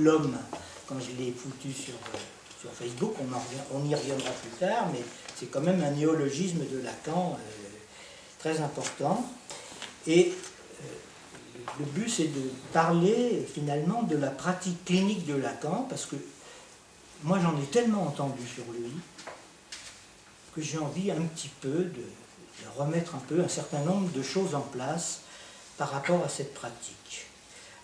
l'homme quand je l'ai foutu sur Facebook, on y reviendra plus tard, mais c'est quand même un néologisme de Lacan très important. Et le but, c'est de parler finalement de la pratique clinique de Lacan, parce que moi j'en ai tellement entendu sur lui que j'ai envie un petit peu de remettre un peu un certain nombre de choses en place par rapport à cette pratique.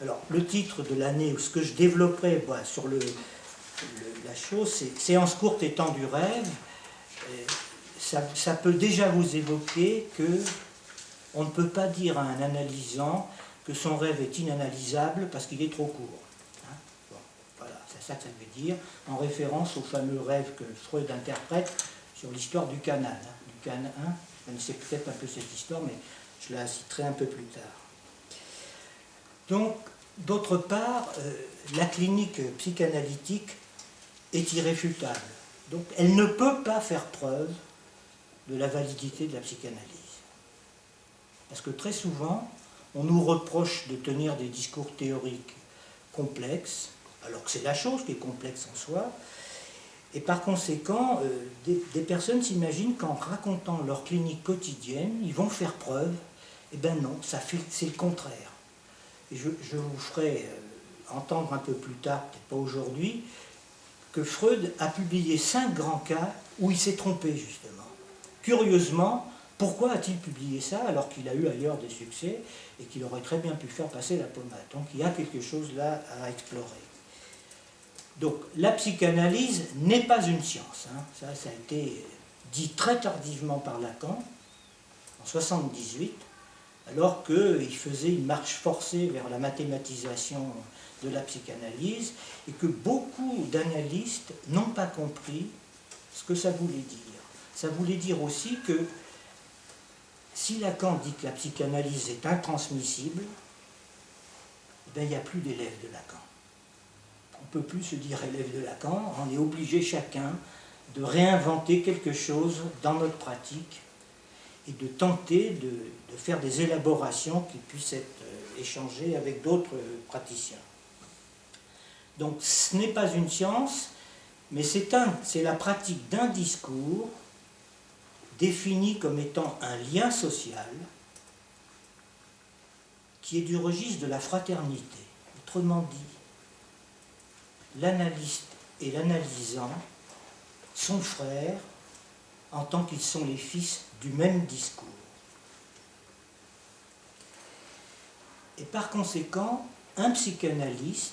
Alors, le titre de l'année, ou ce que je développerai sur la chose, c'est « Séance courte et temps du rêve ». Ça peut déjà vous évoquer que on ne peut pas dire à un analysant que son rêve est inanalysable parce qu'il est trop court. Hein, bon, voilà, c'est ça que ça veut dire, en référence au fameux rêve que Freud interprète sur l'histoire du canal. Hein, du canal, hein, vous connaissez peut-être un peu cette histoire, mais je la citerai un peu plus tard. Donc, d'autre part, la clinique psychanalytique est irréfutable. Donc, elle ne peut pas faire preuve de la validité de la psychanalyse. Parce que très souvent, on nous reproche de tenir des discours théoriques complexes, alors que c'est la chose qui est complexe en soi, et par conséquent, des personnes s'imaginent qu'en racontant leur clinique quotidienne, ils vont faire preuve. Eh bien non, c'est le contraire. Et je vous ferai entendre un peu plus tard, peut-être pas aujourd'hui, que Freud a publié 5 grands cas où il s'est trompé, justement. Curieusement, pourquoi a-t-il publié ça alors qu'il a eu ailleurs des succès et qu'il aurait très bien pu faire passer la pommade? Donc il y a quelque chose là à explorer. Donc la psychanalyse n'est pas une science. Hein. Ça a été dit très tardivement par Lacan, en 1978, alors qu'il faisait une marche forcée vers la mathématisation de la psychanalyse et que beaucoup d'analystes n'ont pas compris ce que ça voulait dire. Ça voulait dire aussi que si Lacan dit que la psychanalyse est intransmissible, eh bien, il n'y a plus d'élèves de Lacan. On ne peut plus se dire élève de Lacan, on est obligé chacun de réinventer quelque chose dans notre pratique et de tenter de faire des élaborations qui puissent être échangées avec d'autres praticiens. Donc ce n'est pas une science, mais c'est la pratique d'un discours défini comme étant un lien social qui est du registre de la fraternité. Autrement dit, l'analyste et l'analysant sont frères en tant qu'ils sont les fils du même discours. Et par conséquent, un psychanalyste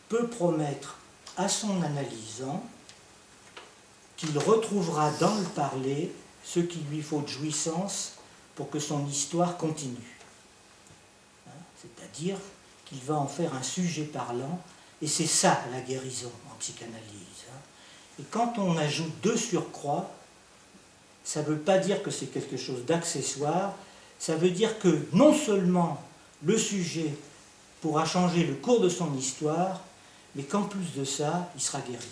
peut promettre à son analysant qu'il retrouvera dans le parler ce qu'il lui faut de jouissance pour que son histoire continue. C'est-à-dire qu'il va en faire un sujet parlant, et c'est ça la guérison en psychanalyse. Et quand on ajoute de surcroît, ça ne veut pas dire que c'est quelque chose d'accessoire, ça veut dire que non seulement le sujet pourra changer le cours de son histoire, mais qu'en plus de ça, il sera guéri.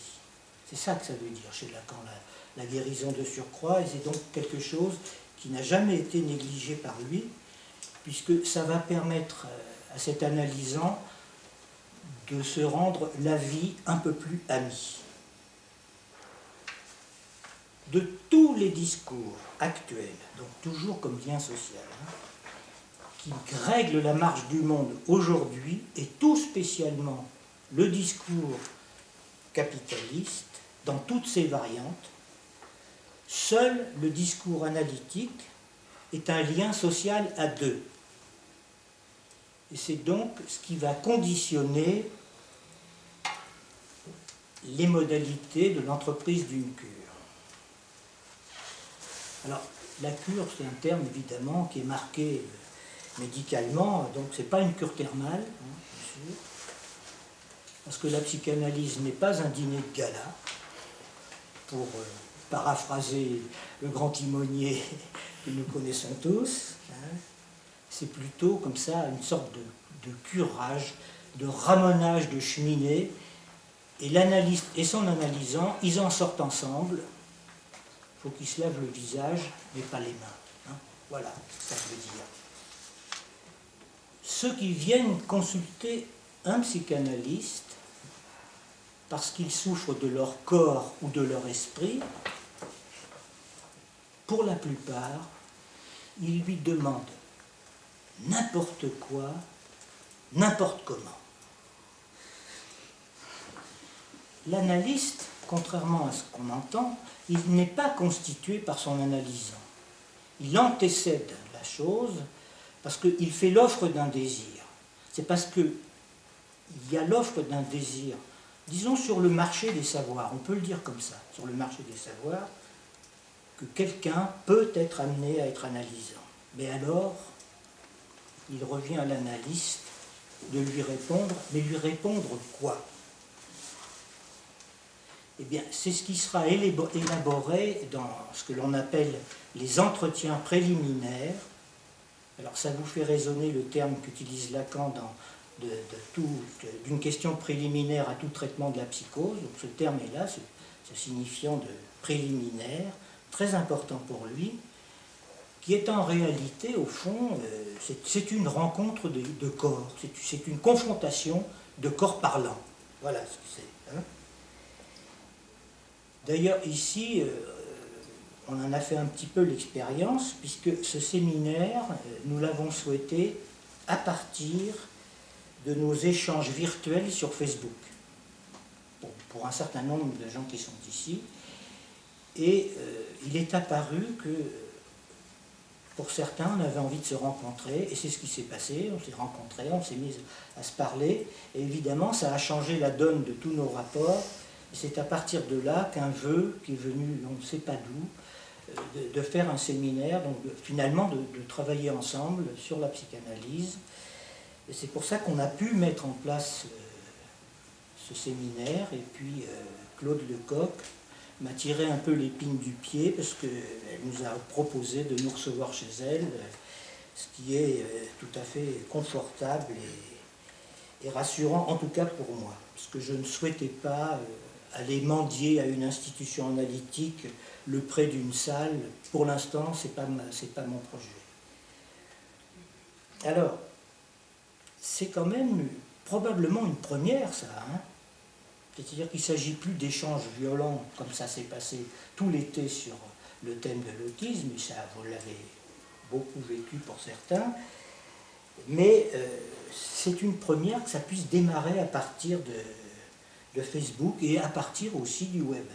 C'est ça que ça veut dire chez Lacan, la guérison de surcroît, et c'est donc quelque chose qui n'a jamais été négligé par lui, puisque ça va permettre à cet analysant de se rendre la vie un peu plus amie. De tous les discours actuels, donc toujours comme lien social, qui règlent la marche du monde aujourd'hui, et tout spécialement le discours capitaliste, dans toutes ses variantes, seul le discours analytique est un lien social à deux. Et c'est donc ce qui va conditionner les modalités de l'entreprise d'une cure. Alors, la cure, c'est un terme évidemment qui est marqué médicalement, donc ce n'est pas une cure thermale, bien sûr, parce que la psychanalyse n'est pas un dîner de gala, pour paraphraser le grand timonier que nous connaissons tous. C'est plutôt comme ça une sorte de curage, de ramonage de cheminée, et l'analyste et son analysant, ils en sortent ensemble. Il faut qu'ils se lavent le visage, mais pas les mains. Voilà ce que ça veut dire. Ceux qui viennent consulter un psychanalyste, parce qu'ils souffrent de leur corps ou de leur esprit, pour la plupart, il lui demande n'importe quoi, n'importe comment. L'analyste, contrairement à ce qu'on entend, il n'est pas constitué par son analysant. Il antécède la chose parce qu'il fait l'offre d'un désir. C'est parce qu'il y a l'offre d'un désir, disons sur le marché des savoirs, on peut le dire comme ça, sur le marché des savoirs, que quelqu'un peut être amené à être analysant. Mais alors, il revient à l'analyste de lui répondre, mais lui répondre quoi? Eh bien, c'est ce qui sera élaboré dans ce que l'on appelle les entretiens préliminaires. Alors, ça vous fait résonner le terme qu'utilise Lacan d'une question préliminaire à tout traitement de la psychose. Donc, ce terme est là, ce signifiant de préliminaire, très important pour lui, qui est en réalité, au fond, c'est une rencontre de corps, c'est une confrontation de corps parlants. Voilà ce que c'est. Hein. D'ailleurs, ici, on en a fait un petit peu l'expérience, puisque ce séminaire, nous l'avons souhaité à partir de nos échanges virtuels sur Facebook, pour un certain nombre de gens qui sont ici. Et il est apparu que, pour certains, on avait envie de se rencontrer, et c'est ce qui s'est passé, on s'est rencontrés, on s'est mis à se parler, et évidemment, ça a changé la donne de tous nos rapports. C'est à partir de là qu'un vœu qui est venu, on ne sait pas d'où, de faire un séminaire, donc finalement de travailler ensemble sur la psychanalyse. Et c'est pour ça qu'on a pu mettre en place ce séminaire. Et puis Claude Lecoq m'a tiré un peu l'épine du pied parce qu'elle nous a proposé de nous recevoir chez elle, ce qui est tout à fait confortable et rassurant, en tout cas pour moi, parce que je ne souhaitais pas aller mendier à une institution analytique le prêt d'une salle. Pour l'instant, c'est pas mon projet. Alors, c'est quand même probablement une première, ça. Hein. C'est-à-dire qu'il ne s'agit plus d'échanges violents, comme ça s'est passé tout l'été sur le thème de l'autisme, et ça, vous l'avez beaucoup vécu pour certains, mais c'est une première que ça puisse démarrer à partir de Facebook et à partir aussi du web.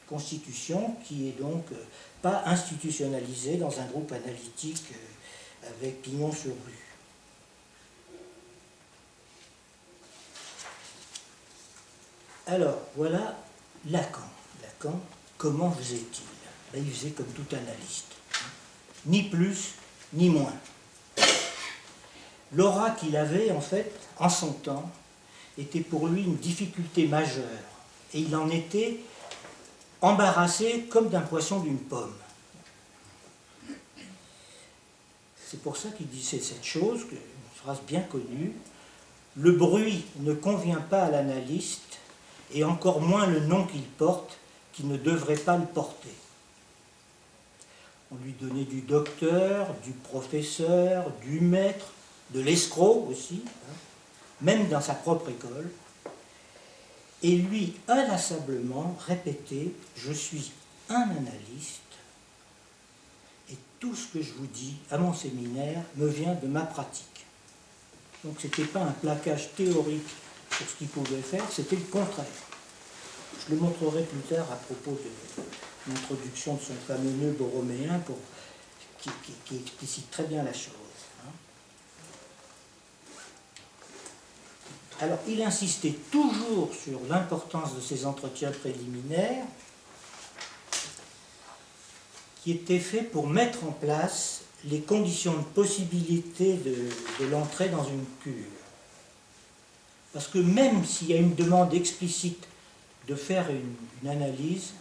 Constitution qui est donc pas institutionnalisée dans un groupe analytique avec pignon sur rue. Alors, voilà Lacan. Lacan, comment faisait-il? Ben, il faisait comme tout analyste. Ni plus, ni moins. L'aura qu'il avait, en fait, en son temps, était pour lui une difficulté majeure. Et il en était embarrassé comme d'un poisson d'une pomme. C'est pour ça qu'il disait cette chose, une phrase bien connue: le bruit ne convient pas à l'analyste, et encore moins le nom qu'il porte, qui ne devrait pas le porter. On lui donnait du docteur, du professeur, du maître, de l'escroc aussi, hein, même dans sa propre école. Et lui, inlassablement, répétait: je suis un analyste, et tout ce que je vous dis à mon séminaire me vient de ma pratique. Donc ce n'était pas un plaquage théorique sur ce qu'il pouvait faire, c'était le contraire. Je le montrerai plus tard à propos de l'introduction de son fameux nœud borroméen qui explicite très bien la chose. Alors, il insistait toujours sur l'importance de ces entretiens préliminaires qui étaient faits pour mettre en place les conditions de possibilité de l'entrée dans une cure. Parce que même s'il y a une demande explicite de faire une analyse,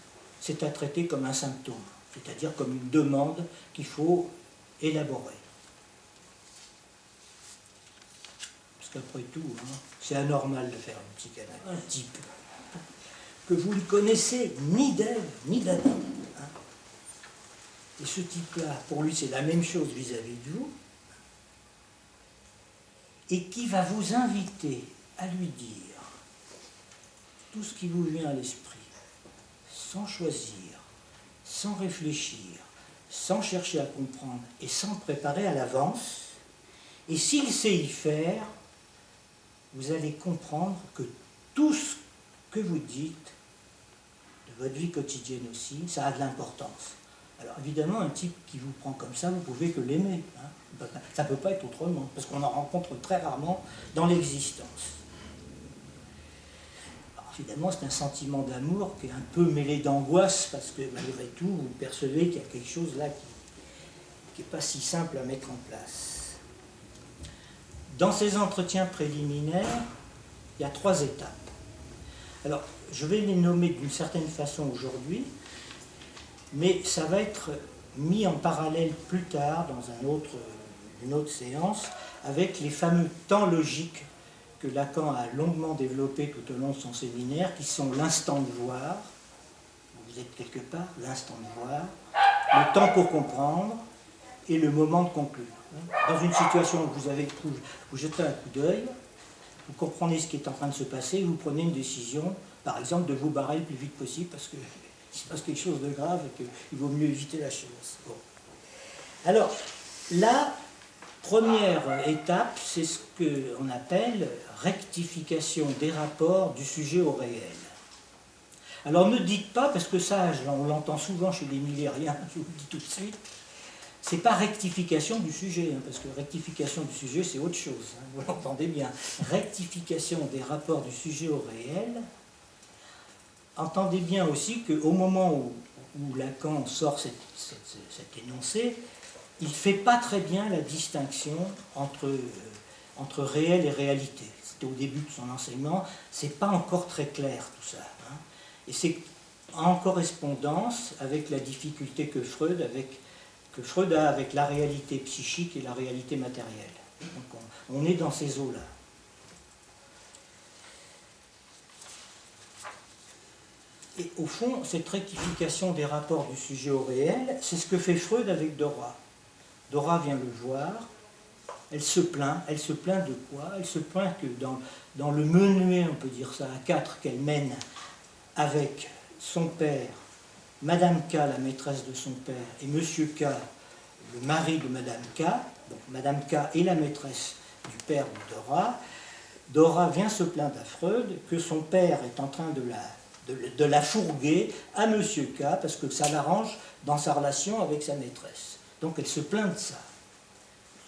c'est à traiter comme un symptôme, c'est-à-dire comme une demande qu'il faut élaborer. Après tout, hein, c'est anormal de faire une psychanalyse. Un type que vous ne connaissez ni d'Ève ni d'Adam. Hein. Et ce type-là, pour lui, c'est la même chose vis-à-vis de vous. et qui va vous inviter à lui dire tout ce qui vous vient à l'esprit, sans choisir, sans réfléchir, sans chercher à comprendre et sans préparer à l'avance. Et s'il sait y faire, vous allez comprendre que tout ce que vous dites, de votre vie quotidienne aussi, ça a de l'importance. Alors évidemment, un type qui vous prend comme ça, vous pouvez que l'aimer. Hein. Ça ne peut pas être autrement, parce qu'on en rencontre très rarement dans l'existence. Évidemment, c'est un sentiment d'amour qui est un peu mêlé d'angoisse, parce que malgré tout, vous percevez qu'il y a quelque chose là qui n'est pas si simple à mettre en place. Dans ces entretiens préliminaires, il y a 3 étapes. Alors, je vais les nommer d'une certaine façon aujourd'hui, mais ça va être mis en parallèle plus tard, dans une autre séance, avec les fameux temps logiques que Lacan a longuement développé tout au long de son séminaire, qui sont l'instant de voir, vous êtes quelque part, l'instant de voir, le temps pour comprendre et le moment de conclure. Dans une situation où vous jetez un coup d'œil, vous comprenez ce qui est en train de se passer, vous prenez une décision, par exemple, de vous barrer le plus vite possible parce qu'il se passe quelque chose de grave et qu'il vaut mieux éviter la chose. Bon. Alors, là, première étape, c'est ce qu'on appelle rectification des rapports du sujet au réel. Alors ne dites pas, parce que ça, on l'entend souvent chez les millériens, je vous le dis tout de suite, c'est pas rectification du sujet, hein, parce que rectification du sujet, c'est autre chose, hein, vous l'entendez bien. Rectification des rapports du sujet au réel, entendez bien aussi qu'au moment où Lacan sort cet énoncé, il ne fait pas très bien la distinction entre réel et réalité. C'était au début de son enseignement, c'est pas encore très clair tout ça. Hein. Et c'est en correspondance avec la difficulté que Freud a avec la réalité psychique et la réalité matérielle. Donc on est dans ces eaux-là. Et au fond, cette rectification des rapports du sujet au réel, c'est ce que fait Freud avec Dora. Dora vient le voir, elle se plaint de quoi? Elle se plaint que dans le menuet, on peut dire ça, à 4 qu'elle mène avec son père, Madame K, la maîtresse de son père, et Monsieur K, le mari de Madame K, donc Madame K est la maîtresse du père de Dora. Dora vient se plaindre à Freud que son père est en train de la fourguer à Monsieur K parce que ça l'arrange dans sa relation avec sa maîtresse. Donc elle se plaint de ça.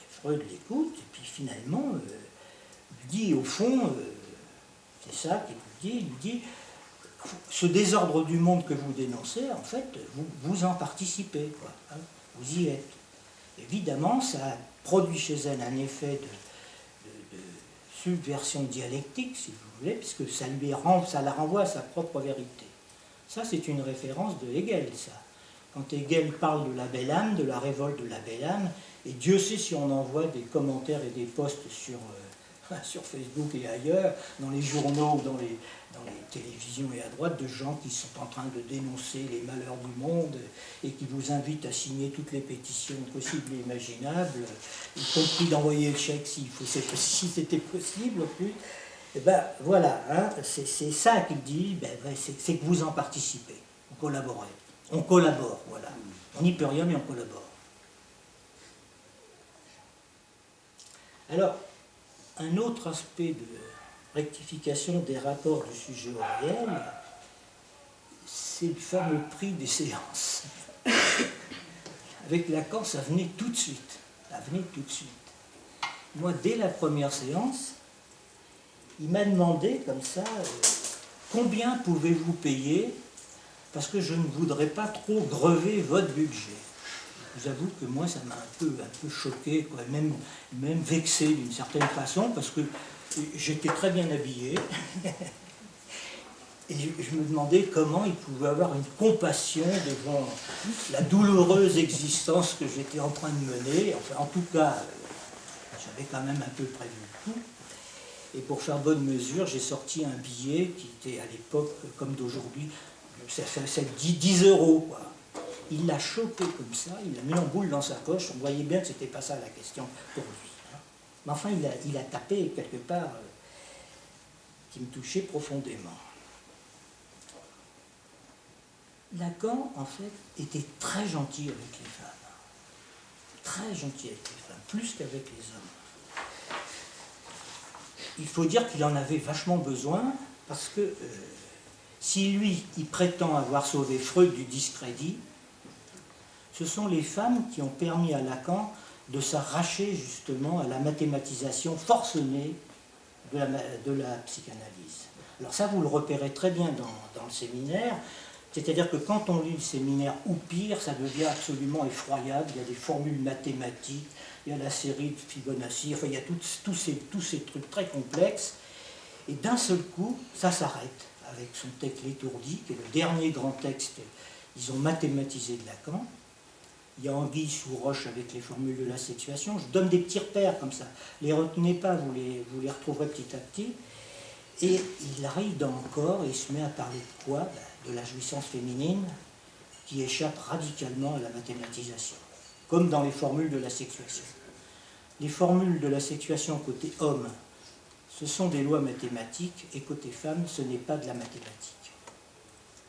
Et Freud l'écoute et puis finalement lui dit au fond, c'est ça qu'il lui dit, ce désordre du monde que vous dénoncez, en fait, vous en participez, quoi, hein, vous y êtes. Évidemment, ça produit chez elle un effet de subversion dialectique, si vous voulez, puisque ça la renvoie à sa propre vérité. Ça, c'est une référence de Hegel, ça. Quand Hegel parle de la belle âme, de la révolte de la belle âme, et Dieu sait si on envoie des commentaires et des posts sur Facebook et ailleurs, dans les journaux, dans les télévisions et à droite, de gens qui sont en train de dénoncer les malheurs du monde et qui vous invitent à signer toutes les pétitions possibles et imaginables, y compris d'envoyer le chèque si c'était possible, plus. Et ben voilà, hein, c'est ça qu'il dit, c'est que vous en participez, vous collaborez. On collabore, voilà. On n'y peut rien, mais on collabore. Alors, un autre aspect de rectification des rapports du sujet au réel, c'est le fameux prix des séances. Avec Lacan, ça venait tout de suite. Ça venait tout de suite. Moi, dès la première séance, il m'a demandé, comme ça, combien pouvez-vous payer, parce que je ne voudrais pas trop grever votre budget. Je vous avoue que moi, ça m'a un peu choqué, quoi, même vexé d'une certaine façon, parce que j'étais très bien habillé. Et je me demandais comment il pouvait avoir une compassion devant la douloureuse existence que j'étais en train de mener. Enfin, en tout cas, j'avais quand même un peu prévu le coup. Et pour faire bonne mesure, j'ai sorti un billet qui était à l'époque, comme d'aujourd'hui, ça fait 10 €, quoi. Il l'a chopé comme ça, il l'a mis en boule dans sa poche, on voyait bien que ce n'était pas ça la question pour lui. Hein. Mais enfin, il a tapé quelque part qui me touchait profondément. Lacan, en fait, était très gentil avec les femmes. Très gentil avec les femmes, plus qu'avec les hommes. Il faut dire qu'il en avait vachement besoin, parce que si lui, il prétend avoir sauvé Freud du discrédit, ce sont les femmes qui ont permis à Lacan de s'arracher justement à la mathématisation forcenée de la psychanalyse. Alors ça, vous le repérez très bien dans le séminaire, c'est-à-dire que quand on lit le séminaire, ou pire, ça devient absolument effroyable, il y a des formules mathématiques, il y a la série de Fibonacci, enfin il y a tous ces trucs très complexes, et d'un seul coup, ça s'arrête avec son texte L'étourdi, qui est le dernier grand texte, ils ont mathématisé de Lacan. Il y a Anguille sous roche avec les formules de la sexuation. Je donne des petits repères comme ça. Les retenez pas, vous les retrouverez petit à petit. Et il arrive dans Encore et il se met à parler de quoi? De la jouissance féminine qui échappe radicalement à la mathématisation, comme dans les formules de la sexuation. Les formules de la sexuation côté homme, ce sont des lois mathématiques, et côté femme, ce n'est pas de la mathématique.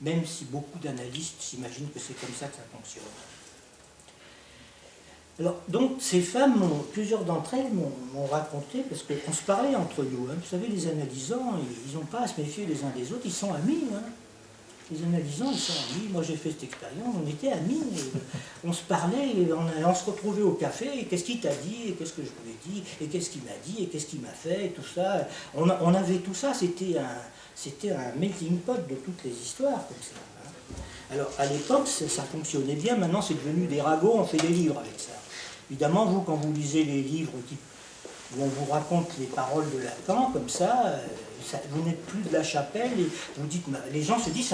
Même si beaucoup d'analystes s'imaginent que c'est comme ça que ça fonctionne. Alors, donc, ces femmes, plusieurs d'entre elles m'ont raconté, parce qu'on se parlait entre nous, hein. Vous savez, les analysants, ils n'ont pas à se méfier les uns des autres, ils sont amis. Hein. Les analysants, ils sont amis. Moi, j'ai fait cette expérience, on était amis. On se parlait, et on se retrouvait au café, et qu'est-ce qu'il t'a dit, et qu'est-ce que je lui ai dit, et qu'est-ce qu'il m'a dit, et qu'est-ce qu'il m'a fait, et tout ça. On avait tout ça, c'était un melting pot de toutes les histoires, comme ça. Hein. Alors, à l'époque, ça fonctionnait bien, maintenant c'est devenu des ragots, on fait des livres avec ça. Évidemment, vous, quand vous lisez les livres où on vous raconte les paroles de Lacan, comme ça, vous n'êtes plus de la chapelle, et vous dites, les gens se disent,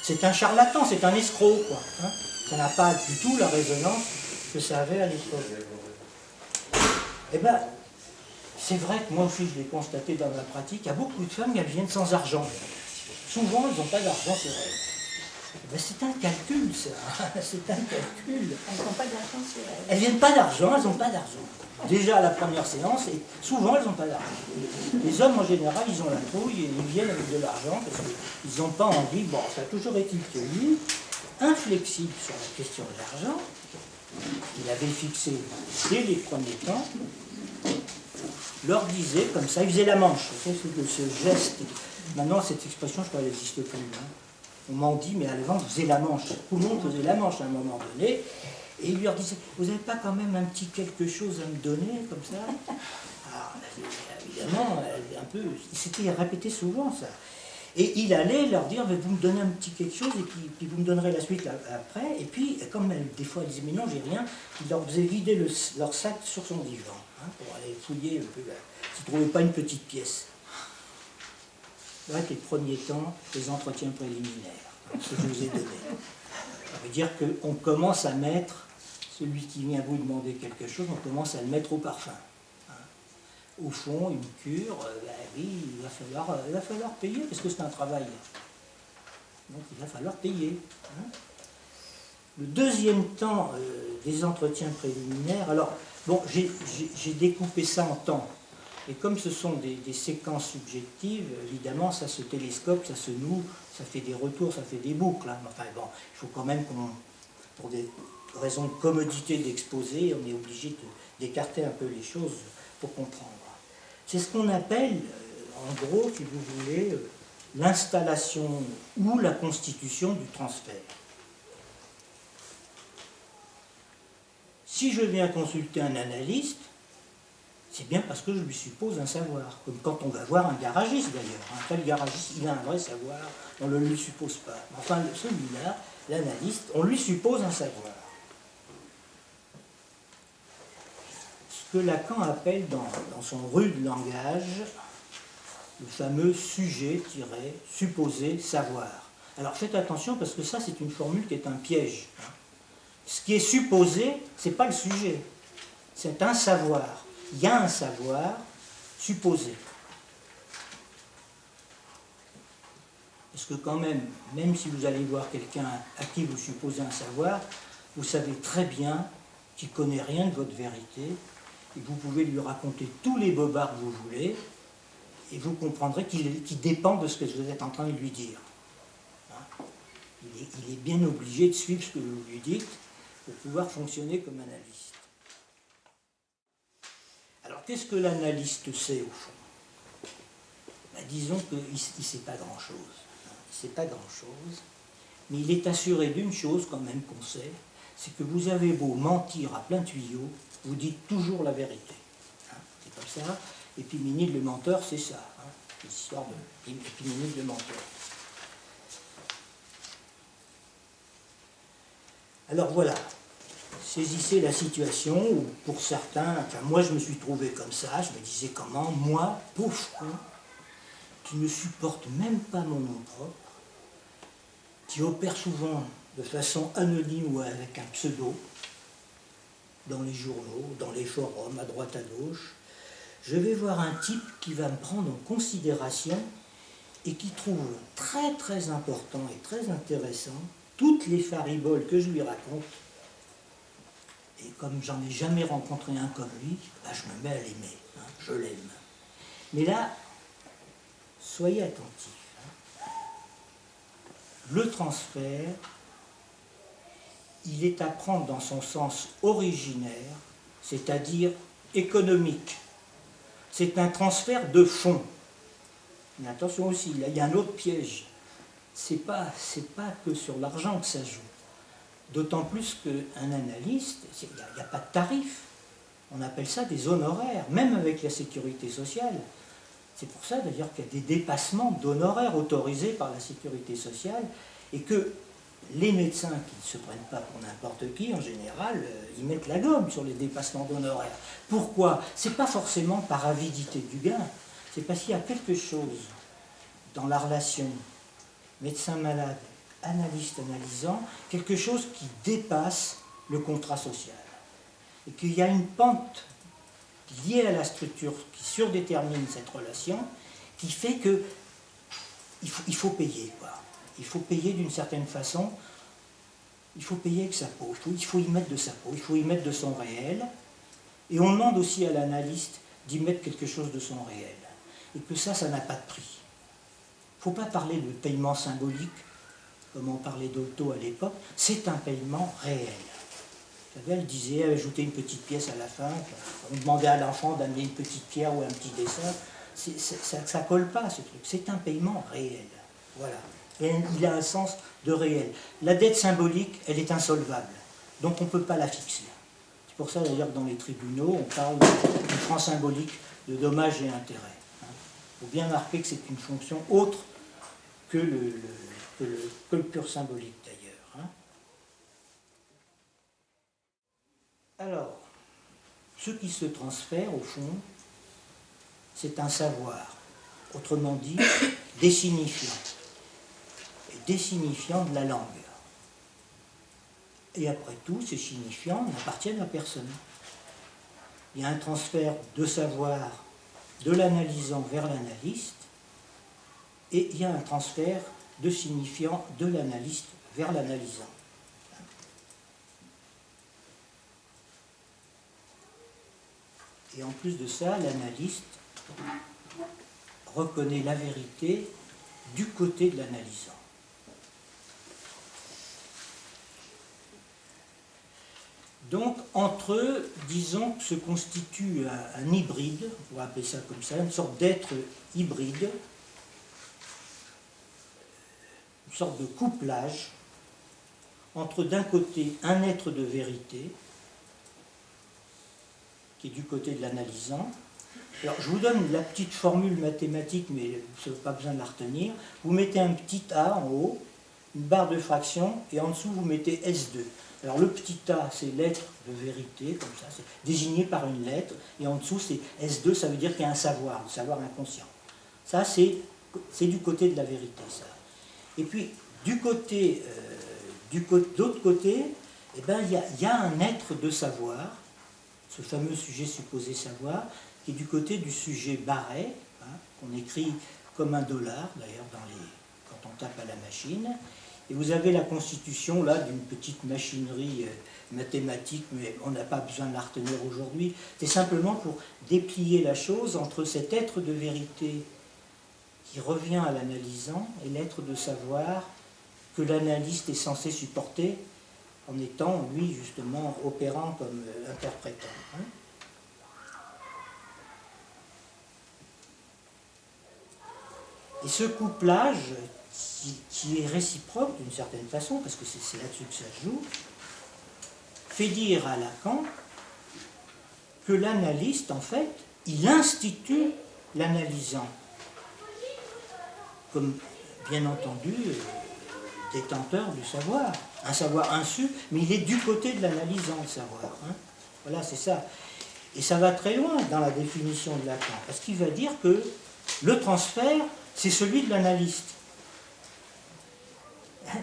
c'est un charlatan, c'est un escroc, quoi. Hein. Ça n'a pas du tout la résonance que ça avait à l'époque. Eh bien, c'est vrai que moi aussi, je l'ai constaté dans ma pratique, il y a beaucoup de femmes qui viennent sans argent. Souvent, elles n'ont pas d'argent sur elles. Ben c'est un calcul, ça. C'est un calcul. Elles n'ont pas d'argent sur elles. Elles viennent pas d'argent, elles n'ont pas d'argent. Déjà à la première séance, et souvent elles n'ont pas d'argent. Les hommes en général, ils ont la trouille et ils viennent avec de l'argent parce qu'ils n'ont pas envie. Bon, ça a toujours été que lui, inflexible sur la question de l'argent, il avait fixé dès les premiers temps, leur disait comme ça, il faisait la manche. C'est ce geste. Maintenant, cette expression, je crois, elle n'existe plus. Hein. On m'en dit, mais à l'avant, vous faisiez la manche. Tout le monde faisait la manche à un moment donné. Et il leur disait, vous n'avez pas quand même un petit quelque chose à me donner, comme ça? Alors, évidemment, un peu, c'était répété souvent, ça. Et il allait leur dire, vous me donnez un petit quelque chose, et puis vous me donnerez la suite après. Et puis, comme des fois, elle disait, mais non, j'ai rien, il leur faisait vider leur sac sur son divan, hein, pour aller fouiller un peu, s'ils ne trouvaient pas une petite pièce. Là, les premiers temps, les entretiens préliminaires, ce que je vous ai donné. Ça veut dire qu'on commence à mettre, celui qui vient vous demander quelque chose, on commence à le mettre au parfum. Hein. Au fond, une cure, oui, il va falloir payer, parce que c'est un travail. Donc il va falloir payer. Hein. Le deuxième temps des entretiens préliminaires, alors, bon, j'ai découpé ça en temps. Et comme ce sont des séquences subjectives, évidemment, ça se télescope, ça se noue, ça fait des retours, ça fait des boucles. Hein. Enfin bon, il faut quand même pour des raisons de commodité d'exposer, on est obligé d'écarter un peu les choses pour comprendre. C'est ce qu'on appelle, en gros, si vous voulez, l'installation ou la constitution du transfert. Si je viens consulter un analyste, c'est bien parce que je lui suppose un savoir, comme quand on va voir un garagiste d'ailleurs. Enfin, le garagiste, il a un vrai savoir, on ne le lui suppose pas. Enfin, celui-là, l'analyste, on lui suppose un savoir. Ce que Lacan appelle dans son rude langage, le fameux sujet-supposé savoir. Alors faites attention parce que ça, c'est une formule qui est un piège. Ce qui est supposé, ce n'est pas le sujet, c'est un savoir. Il y a un savoir supposé. Parce que quand même si vous allez voir quelqu'un à qui vous supposez un savoir, vous savez très bien qu'il ne connaît rien de votre vérité et vous pouvez lui raconter tous les bobards que vous voulez, et vous comprendrez qu'il dépend de ce que vous êtes en train de lui dire. Hein? Il est bien obligé de suivre ce que vous lui dites pour pouvoir fonctionner comme analyste. Alors, qu'est-ce que l'analyste sait, au fond? Ben, disons qu'il ne sait pas grand-chose. Hein? Il ne sait pas grand-chose, mais il est assuré d'une chose, quand même, qu'on sait, c'est que vous avez beau mentir à plein tuyau, vous dites toujours la vérité. Hein? C'est comme ça. Épiménide le menteur, c'est ça. Hein? L'histoire d'Épiménide le menteur. Alors voilà, saisissez la situation où pour certains, enfin moi je me suis trouvé comme ça, je me disais comment, moi, pauvre con, qui ne supporte même pas mon nom propre, qui opère souvent de façon anonyme ou avec un pseudo, dans les journaux, dans les forums, à droite à gauche, je vais voir un type qui va me prendre en considération et qui trouve très très important et très intéressant toutes les fariboles que je lui raconte. Et comme j'en ai jamais rencontré un comme lui, ben je me mets à l'aimer, hein, je l'aime. Mais là, soyez attentifs. Hein. Le transfert, il est à prendre dans son sens originaire, c'est-à-dire économique. C'est un transfert de fonds. Mais attention aussi, il y a un autre piège. C'est pas que sur l'argent que ça joue. D'autant plus qu'un analyste, il n'y a pas de tarif. On appelle ça des honoraires, même avec la sécurité sociale. C'est pour ça d'ailleurs qu'il y a des dépassements d'honoraires autorisés par la sécurité sociale et que les médecins qui ne se prennent pas pour n'importe qui, en général, ils mettent la gomme sur les dépassements d'honoraires. Pourquoi? Ce n'est pas forcément par avidité du gain, c'est parce qu'il y a quelque chose dans la relation médecin-malade, analyste-analysant, quelque chose qui dépasse le contrat social. Et qu'il y a une pente liée à la structure qui surdétermine cette relation, qui fait que il faut payer, quoi. Il faut payer d'une certaine façon, il faut payer avec sa peau, il faut y mettre de sa peau, il faut y mettre de son réel, et on demande aussi à l'analyste d'y mettre quelque chose de son réel, et que ça n'a pas de prix. Il ne faut pas parler de paiement symbolique, comme on parlait d'auto à l'époque, c'est un paiement réel. Vous savez, elle disait, ajouter une petite pièce à la fin, on demandait à l'enfant d'amener une petite pierre ou un petit dessin, ça ne colle pas ce truc, c'est un paiement réel. Voilà. Et il a un sens de réel. La dette symbolique, elle est insolvable, donc on ne peut pas la fixer. C'est pour ça d'ailleurs que dans les tribunaux, on parle du franc symbolique de dommages et intérêts. Il faut bien marquer que c'est une fonction autre que le pur symbolique d'ailleurs. Alors, ce qui se transfère au fond, c'est un savoir, autrement dit, des signifiants. Des signifiants de la langue. Et après tout, ces signifiants n'appartiennent à personne. Il y a un transfert de savoir de l'analysant vers l'analyste, et il y a un transfert de signifiants de l'analyste vers l'analysant. Et en plus de ça, l'analyste reconnaît la vérité du côté de l'analysant. Donc, entre eux, disons que se constitue un hybride, on va appeler ça comme ça, une sorte d'être hybride, une sorte de couplage, entre d'un côté un être de vérité, qui est du côté de l'analysant. Alors, je vous donne la petite formule mathématique, mais vous n'avez pas besoin de la retenir. Vous mettez un petit a en haut, une barre de fraction, et en dessous, vous mettez S2. Alors le petit a, c'est l'être de vérité, comme ça, c'est désigné par une lettre, et en dessous, c'est S2, ça veut dire qu'il y a un savoir inconscient. Ça, c'est du côté de la vérité, ça. Et puis, de l'autre côté, eh ben, il y a un être de savoir, ce fameux sujet supposé savoir, qui est du côté du sujet barré, hein, qu'on écrit comme un dollar, d'ailleurs, quand on tape à la machine, Et vous avez la constitution là d'une petite machinerie mathématique, mais on n'a pas besoin de la retenir aujourd'hui. C'est simplement pour déplier la chose entre cet être de vérité qui revient à l'analysant et l'être de savoir que l'analyste est censé supporter en étant, lui, justement, opérant comme interprétant. Et ce couplage, qui est réciproque d'une certaine façon, parce que c'est là-dessus que ça se joue, fait dire à Lacan que l'analyste, en fait, il institue l'analysant comme, bien entendu, détenteur du savoir, un savoir insu, mais il est du côté de l'analysant, le savoir. Voilà, c'est ça. Et ça va très loin dans la définition de Lacan, parce qu'il va dire que le transfert, c'est celui de l'analyste.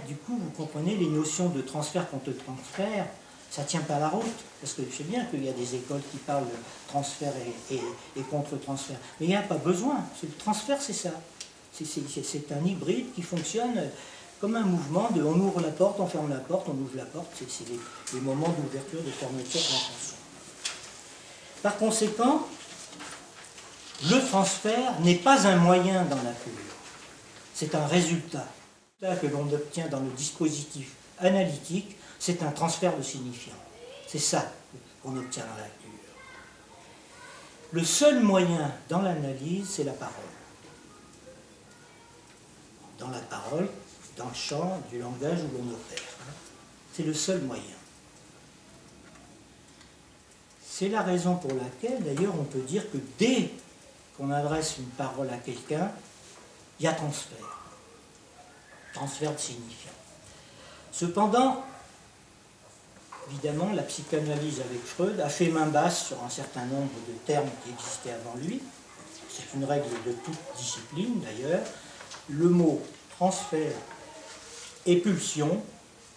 Du coup, vous comprenez, les notions de transfert contre transfert, ça ne tient pas la route, parce que je sais bien qu'il y a des écoles qui parlent de transfert et contre-transfert, mais il n'y a pas besoin. Le transfert, c'est ça. C'est un hybride qui fonctionne comme un mouvement de on ouvre la porte, on ferme la porte, on ouvre la porte, c'est les moments d'ouverture, de fermeture, d'intention. Par conséquent, le transfert n'est pas un moyen dans la cure, c'est un résultat. Là que l'on obtient dans le dispositif analytique, c'est un transfert de signifiant. C'est ça qu'on obtient dans la cure. Le seul moyen dans l'analyse, c'est la parole. Dans la parole, dans le champ du langage où l'on opère. C'est le seul moyen. C'est la raison pour laquelle, d'ailleurs, on peut dire que dès qu'on adresse une parole à quelqu'un, il y a transfert. Transfert de signifiant. Cependant, évidemment, la psychanalyse avec Freud a fait main basse sur un certain nombre de termes qui existaient avant lui. C'est une règle de toute discipline, d'ailleurs. Le mot transfert et pulsion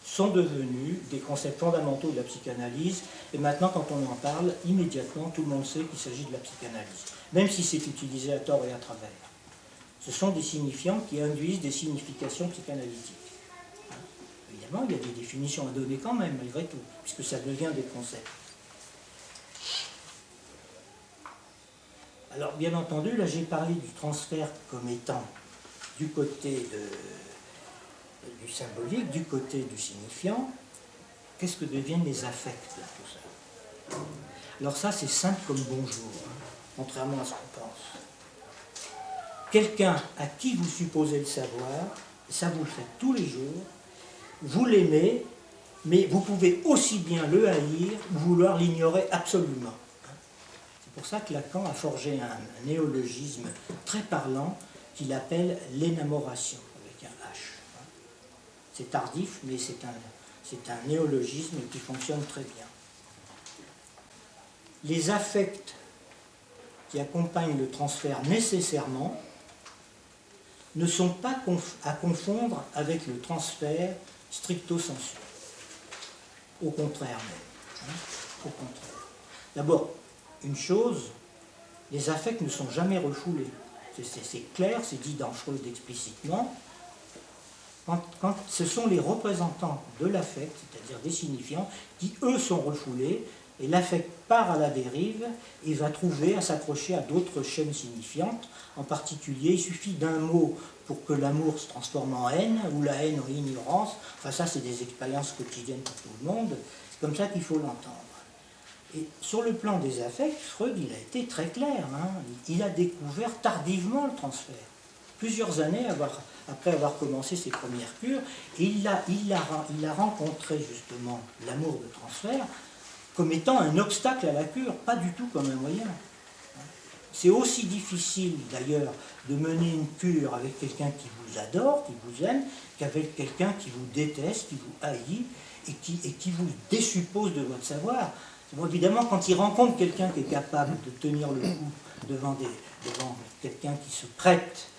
sont devenus des concepts fondamentaux de la psychanalyse, et maintenant, quand on en parle, immédiatement, tout le monde sait qu'il s'agit de la psychanalyse, même si c'est utilisé à tort et à travers. Ce sont des signifiants qui induisent des significations psychanalytiques. Évidemment, il y a des définitions à donner quand même, malgré tout, puisque ça devient des concepts. Alors, bien entendu, là, j'ai parlé du transfert comme étant du côté du symbolique, du côté du signifiant. Qu'est-ce que deviennent les affects de tout ça? Alors ça, c'est simple comme bonjour, contrairement à ce qu'on pense. Quelqu'un à qui vous supposez le savoir, ça vous le faites tous les jours, vous l'aimez, mais vous pouvez aussi bien le haïr ou vouloir l'ignorer absolument. C'est pour ça que Lacan a forgé un néologisme très parlant qu'il appelle l'énamoration, avec un H. C'est tardif, mais c'est un néologisme qui fonctionne très bien. Les affects qui accompagnent le transfert nécessairement ne sont pas à confondre avec le transfert stricto sensu. Au contraire même. Au contraire. D'abord, une chose, les affects ne sont jamais refoulés. C'est clair, c'est dit dans Freud explicitement. Quand ce sont les représentants de l'affect, c'est-à-dire des signifiants, qui eux sont refoulés, et l'affect part à la dérive et va trouver à s'accrocher à d'autres chaînes signifiantes. En particulier, il suffit d'un mot pour que l'amour se transforme en haine, ou la haine en ignorance. Enfin, ça, c'est des expériences quotidiennes pour tout le monde. C'est comme ça qu'il faut l'entendre. Et sur le plan des affects, Freud, il a été très clair. Il a découvert tardivement le transfert. Plusieurs années après avoir commencé ses premières cures, et il a rencontré justement l'amour de transfert comme étant un obstacle à la cure, pas du tout comme un moyen. C'est aussi difficile d'ailleurs de mener une cure avec quelqu'un qui vous adore, qui vous aime, qu'avec quelqu'un qui vous déteste, qui vous haït et qui vous désuppose de votre savoir. Bon, évidemment, quand il rencontre quelqu'un qui est capable de tenir le coup devant quelqu'un qui se prête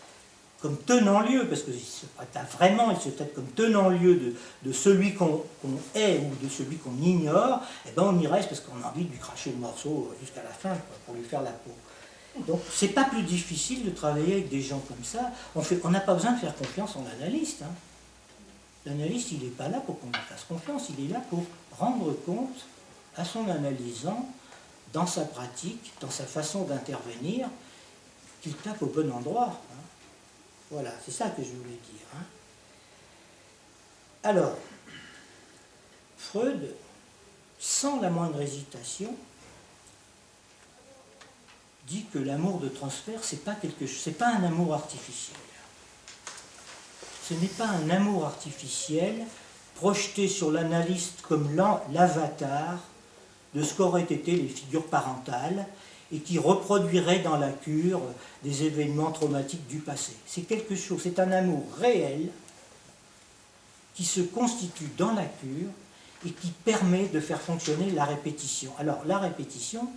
comme tenant-lieu, parce qu'il se prête vraiment, il se traite comme tenant-lieu de celui qu'on hait ou de celui qu'on ignore, et ben on y reste parce qu'on a envie de lui cracher le morceau jusqu'à la fin, quoi, pour lui faire la peau. Donc c'est pas plus difficile de travailler avec des gens comme ça. On n'a pas besoin de faire confiance en l'analyste. L'analyste, il n'est pas là pour qu'on lui fasse confiance, il est là pour rendre compte à son analysant, dans sa pratique, dans sa façon d'intervenir, qu'il tape au bon endroit. Hein. Voilà, c'est ça que je voulais dire. Hein. Alors, Freud, sans la moindre hésitation, dit que l'amour de transfert, c'est pas quelque chose, c'est pas un amour artificiel. Ce n'est pas un amour artificiel projeté sur l'analyste comme l'avatar de ce qu'auraient été les figures parentales et qui reproduirait dans la cure des événements traumatiques du passé. C'est quelque chose, c'est un amour réel qui se constitue dans la cure et qui permet de faire fonctionner la répétition. Alors, la répétition,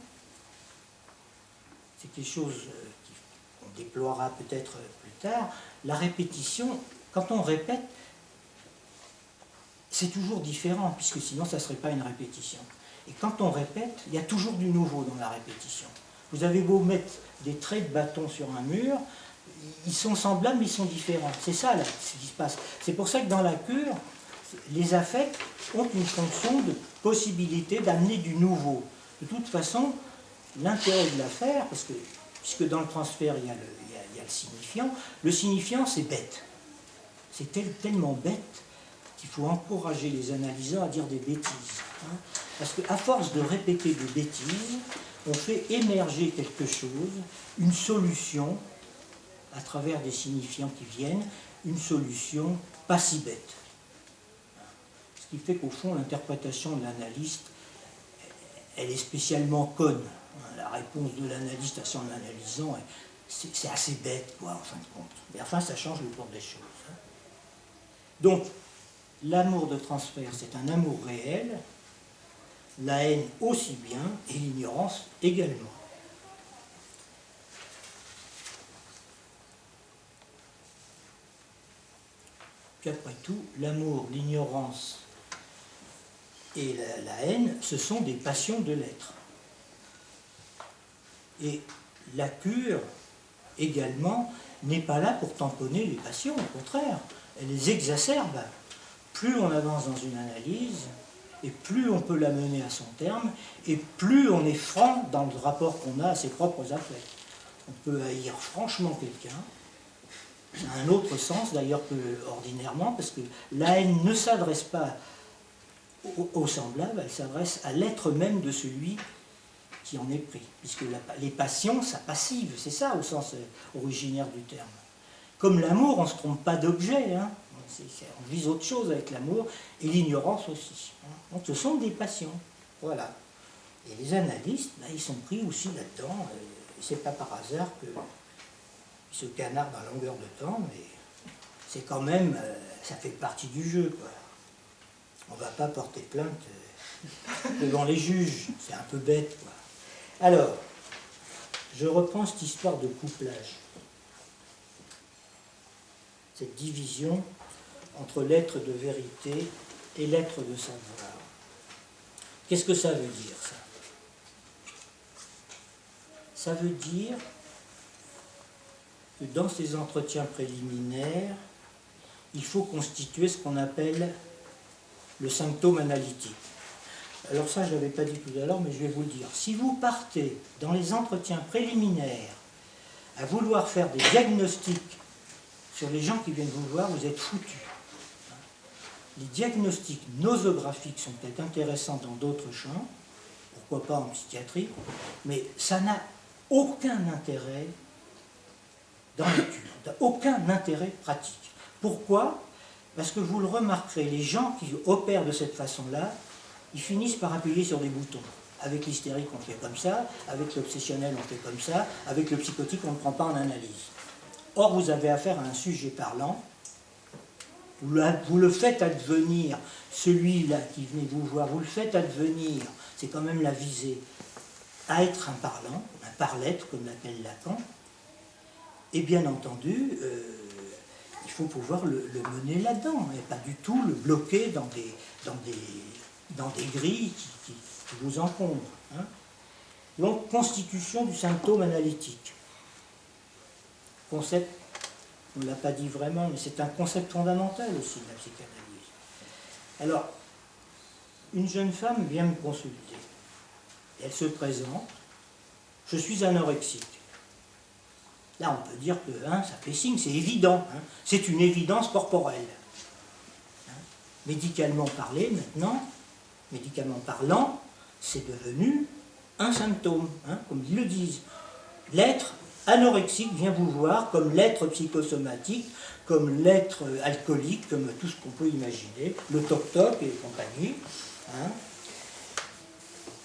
c'est quelque chose qu'on déploiera peut-être plus tard. La répétition, quand on répète, c'est toujours différent, puisque sinon ça ne serait pas une répétition. Et quand on répète, il y a toujours du nouveau dans la répétition. Vous avez beau mettre des traits de bâton sur un mur, ils sont semblables mais ils sont différents. C'est ça là, ce qui se passe. C'est pour ça que dans la cure, les affects ont une fonction de possibilité d'amener du nouveau. De toute façon, l'intérêt de l'affaire, parce que puisque dans le transfert il y a le signifiant c'est bête. C'est tellement bête qu'il faut encourager les analysants à dire des bêtises. Hein. Parce qu'à force de répéter des bêtises, on fait émerger quelque chose, une solution, à travers des signifiants qui viennent, une solution pas si bête. Ce qui fait qu'au fond, l'interprétation de l'analyste, elle est spécialement conne. La réponse de l'analyste à son analysant, c'est assez bête, quoi, en fin de compte. Mais enfin, ça change le cours des choses. Hein. Donc, l'amour de transfert, c'est un amour réel, la haine aussi bien, et l'ignorance également. Puis après tout, l'amour, l'ignorance et la haine, ce sont des passions de l'être. Et la cure, également, n'est pas là pour tamponner les passions, au contraire, elle les exacerbe. Plus on avance dans une analyse, et plus on peut la mener à son terme, et plus on est franc dans le rapport qu'on a à ses propres affects. On peut haïr franchement quelqu'un, ça a un autre sens d'ailleurs que ordinairement, parce que la haine ne s'adresse pas au semblable, elle s'adresse à l'être même de celui qui en est pris. Puisque les passions, ça passive, c'est ça au sens originaire du terme. Comme l'amour, on ne se trompe pas d'objet, hein. On vise autre chose avec l'amour, et l'ignorance aussi. Hein. Donc ce sont des passions. Voilà. Et les analystes, là, ils sont pris aussi là-dedans. C'est pas par hasard qu'ils se canardent à longueur de temps, mais c'est quand même, ça fait partie du jeu, quoi. On ne va pas porter plainte devant les juges, c'est un peu bête, quoi. Alors, je reprends cette histoire de couplage. Cette division entre l'être de vérité et l'être de savoir. Qu'est-ce que ça veut dire, ça? Ça veut dire que dans ces entretiens préliminaires, il faut constituer ce qu'on appelle le symptôme analytique. Alors ça, je ne l'avais pas dit tout à l'heure, mais je vais vous le dire. Si vous partez dans les entretiens préliminaires à vouloir faire des diagnostics sur les gens qui viennent vous voir, vous êtes foutus. Les diagnostics nosographiques sont peut-être intéressants dans d'autres champs, pourquoi pas en psychiatrie, mais ça n'a aucun intérêt dans l'étude, aucun intérêt pratique. Pourquoi? Parce que vous le remarquerez, les gens qui opèrent de cette façon-là, ils finissent par appuyer sur des boutons. Avec l'hystérique, on fait comme ça, avec l'obsessionnel, on fait comme ça, avec le psychotique, on ne prend pas en analyse. Or, vous avez affaire à un sujet parlant, vous le faites advenir, celui-là qui venait vous voir, vous le faites advenir, c'est quand même la visée, à être un parlant, un parlette, comme l'appelle Lacan, et bien entendu, il faut pouvoir le mener là-dedans, et pas du tout le bloquer dans des grilles qui vous encombrent. Hein. Donc, constitution du symptôme analytique. Concept, on ne l'a pas dit vraiment, mais c'est un concept fondamental aussi de la psychanalyse. Alors, une jeune femme vient me consulter. Elle se présente. Je suis anorexique. Là, on peut dire que ça fait signe, c'est évident. C'est une évidence corporelle. Médicalement parlant, c'est devenu un symptôme, comme ils le disent. L'être anorexique vient vous voir comme l'être psychosomatique, comme l'être alcoolique, comme tout ce qu'on peut imaginer, le toc-toc et compagnie.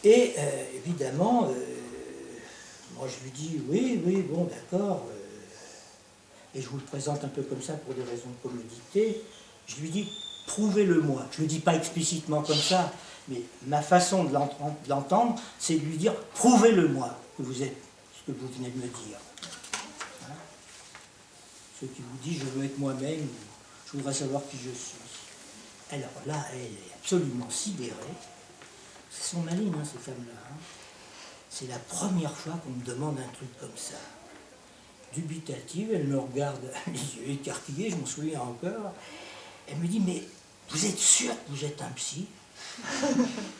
Et évidemment, moi je lui dis oui, bon, d'accord, et je vous le présente un peu comme ça pour des raisons de commodité. Je lui dis prouvez-le-moi. Je ne le dis pas explicitement comme ça, mais ma façon de l'entendre, c'est de lui dire prouvez-le-moi que vous êtes ce que vous venez de me dire. Ce qui vous dit je veux être moi-même, je voudrais savoir qui je suis. Alors là, elle est absolument sidérée. Elles sont malines, ces femmes-là. C'est la première fois qu'on me demande un truc comme ça. Dubitative, elle me regarde les yeux écarquillés, je m'en souviens encore. Elle me dit, mais vous êtes sûr que vous êtes un psy?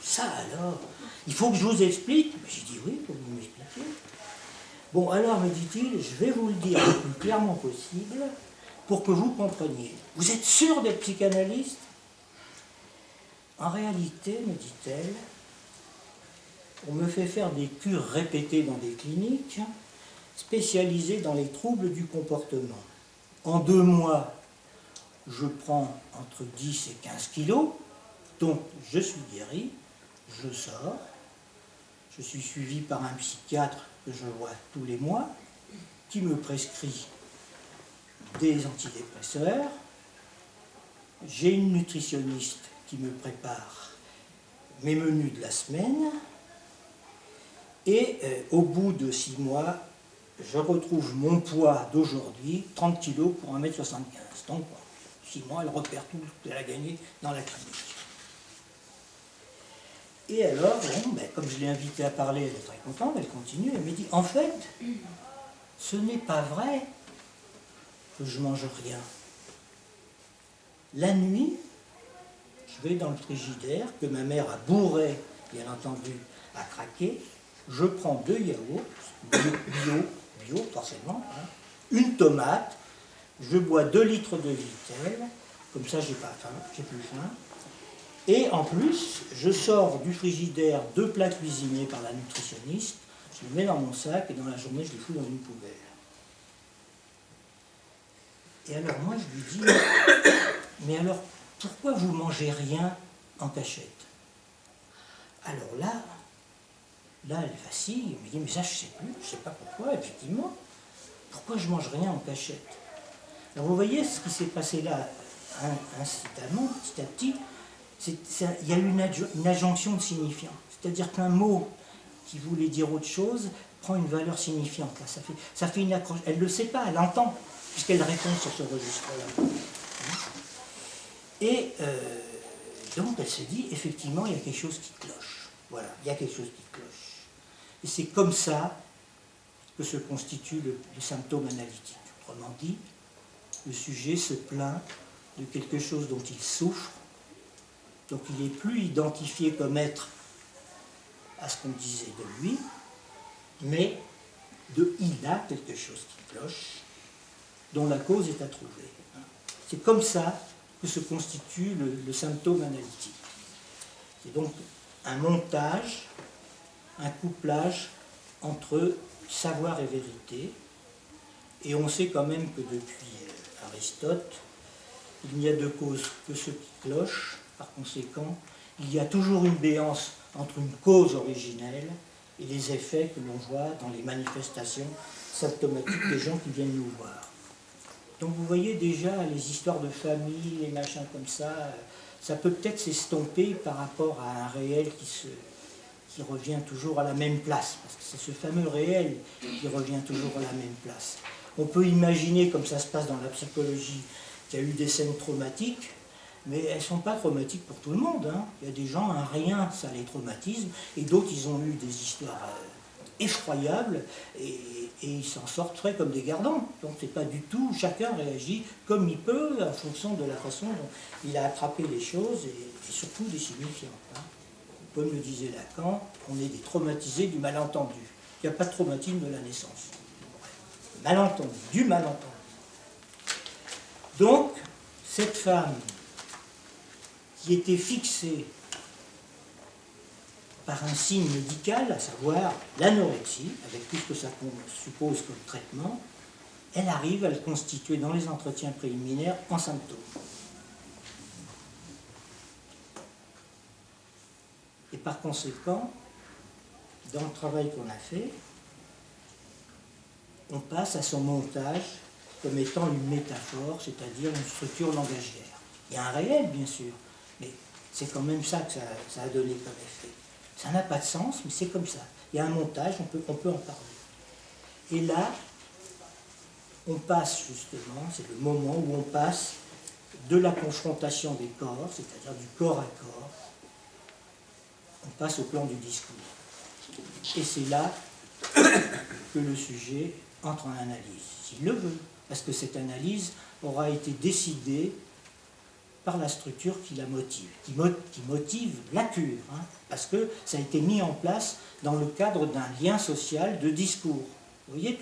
Ça alors, il faut que je vous explique. J'ai dit oui, il faut que vous m'expliquiez. Bon, alors, me dit-il, je vais vous le dire le plus clairement possible pour que vous compreniez. Vous êtes sûr d'être psychanalyste? En réalité, me dit-elle, on me fait faire des cures répétées dans des cliniques spécialisées dans les troubles du comportement. En 2 mois, je prends entre 10 et 15 kilos, donc je suis guéri, je sors, je suis suivi par un psychiatre que je vois tous les mois, qui me prescrit des antidépresseurs, j'ai une nutritionniste qui me prépare mes menus de la semaine, et au bout de 6 mois, je retrouve mon poids d'aujourd'hui, 30 kg pour 1,75 m. Donc, 6 mois, elle repère tout ce qu'elle a gagné dans la clinique. Et alors, bon, comme je l'ai invitée à parler, elle est très contente, elle continue, elle me dit, en fait, ce n'est pas vrai que je mange rien. La nuit, je vais dans le frigidaire, que ma mère a bourré, bien entendu, à craquer, je prends 2 yaourts, bio forcément, une tomate, je bois 2 litres de Vittel, comme ça j'ai pas faim, j'ai plus faim. Et en plus, je sors du frigidaire 2 plats cuisinés par la nutritionniste, je les mets dans mon sac et dans la journée je les fous dans une poubelle. Et alors moi je lui dis, mais alors pourquoi vous mangez rien en cachette? Alors là, elle vacille, elle me dit, mais ça je sais plus, je sais pas pourquoi, effectivement. Pourquoi je mange rien en cachette? Alors vous voyez ce qui s'est passé là, incitamment, petit à petit, il y a eu une adjonction de signifiant. C'est-à-dire qu'un mot qui voulait dire autre chose prend une valeur signifiante. Là. Ça fait une accroche. Elle ne le sait pas, elle entend, puisqu'elle répond sur ce registre-là. Et donc elle se dit, effectivement, il y a quelque chose qui cloche. Voilà, il y a quelque chose qui cloche. Et c'est comme ça que se constitue le symptôme analytique. Autrement dit, le sujet se plaint de quelque chose dont il souffre, donc il n'est plus identifié comme être à ce qu'on disait de lui, mais il a quelque chose qui cloche, dont la cause est à trouver. C'est comme ça que se constitue le symptôme analytique. C'est donc un montage, un couplage entre savoir et vérité, et on sait quand même que depuis Aristote, il n'y a de cause que ce qui cloche. Par conséquent, il y a toujours une béance entre une cause originelle et les effets que l'on voit dans les manifestations symptomatiques des gens qui viennent nous voir. Donc vous voyez déjà les histoires de famille, les machins comme ça peut peut-être s'estomper par rapport à un réel qui revient toujours à la même place, parce que c'est ce fameux réel qui revient toujours à la même place. On peut imaginer, comme ça se passe dans la psychologie, qu'il y a eu des scènes traumatiques, mais elles ne sont pas traumatiques pour tout le monde. Il y a des gens, un rien, ça les traumatise, et d'autres, ils ont eu des histoires effroyables, et et ils s'en sortent frais comme des gardons. Donc c'est pas du tout, chacun réagit comme il peut en fonction de la façon dont il a attrapé les choses et surtout des signifiants. Hein. Comme le disait Lacan, on est des traumatisés du malentendu. Il n'y a pas de traumatisme de la naissance. Malentendu, du malentendu. Donc, cette femme qui était fixée par un signe médical, à savoir l'anorexie, avec tout ce que ça suppose comme traitement, elle arrive à le constituer dans les entretiens préliminaires en symptômes. Et par conséquent, dans le travail qu'on a fait, on passe à son montage comme étant une métaphore, c'est-à-dire une structure langagière. Il y a un réel, bien sûr, mais c'est quand même ça que ça a donné comme effet. Ça n'a pas de sens, mais c'est comme ça. Il y a un montage, on peut en parler. Et là, on passe justement, c'est le moment où on passe de la confrontation des corps, c'est-à-dire du corps à corps, on passe au plan du discours. Et c'est là que le sujet entre en analyse, s'il le veut, parce que cette analyse aura été décidée par la structure qui la motive, qui motive la cure, hein, parce que ça a été mis en place dans le cadre d'un lien social de discours. Vous voyez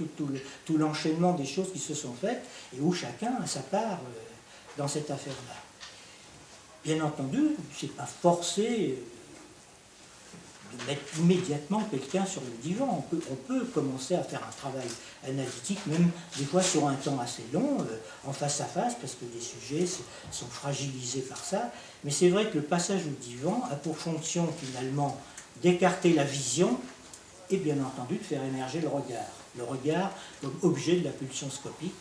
tout l'enchaînement des choses qui se sont faites et où chacun a sa part dans cette affaire-là. Bien entendu, ce n'est pas forcé de mettre immédiatement quelqu'un sur le divan. On peut commencer à faire un travail analytique, même des fois sur un temps assez long, en face à face, parce que les sujets sont fragilisés par ça. Mais c'est vrai que le passage au divan a pour fonction finalement d'écarter la vision et bien entendu de faire émerger le regard. Le regard comme objet de la pulsion scopique,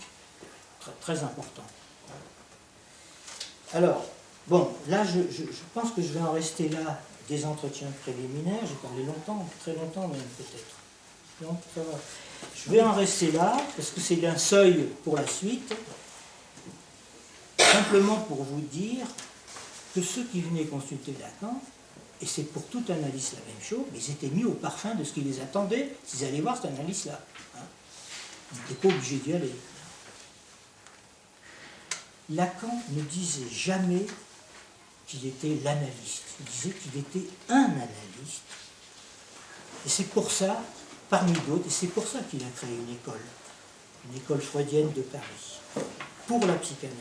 très, très important. Alors, bon, là je pense que je vais en rester là des entretiens préliminaires. J'ai parlé longtemps, très longtemps même peut-être. Non, ça va. Je vais en rester là, parce que c'est un seuil pour la suite. Simplement pour vous dire que ceux qui venaient consulter Lacan, et c'est pour toute analyse la même chose, ils étaient mis au parfum de ce qui les attendait s'ils allaient voir cette analyse-là. Hein. Ils n'étaient pas obligés d'y aller. Lacan ne disait jamais qu'il était l'analyste. Il disait qu'il était un analyste. Et c'est pour ça, parmi d'autres, et c'est pour ça qu'il a créé une école freudienne de Paris, pour la psychanalyse.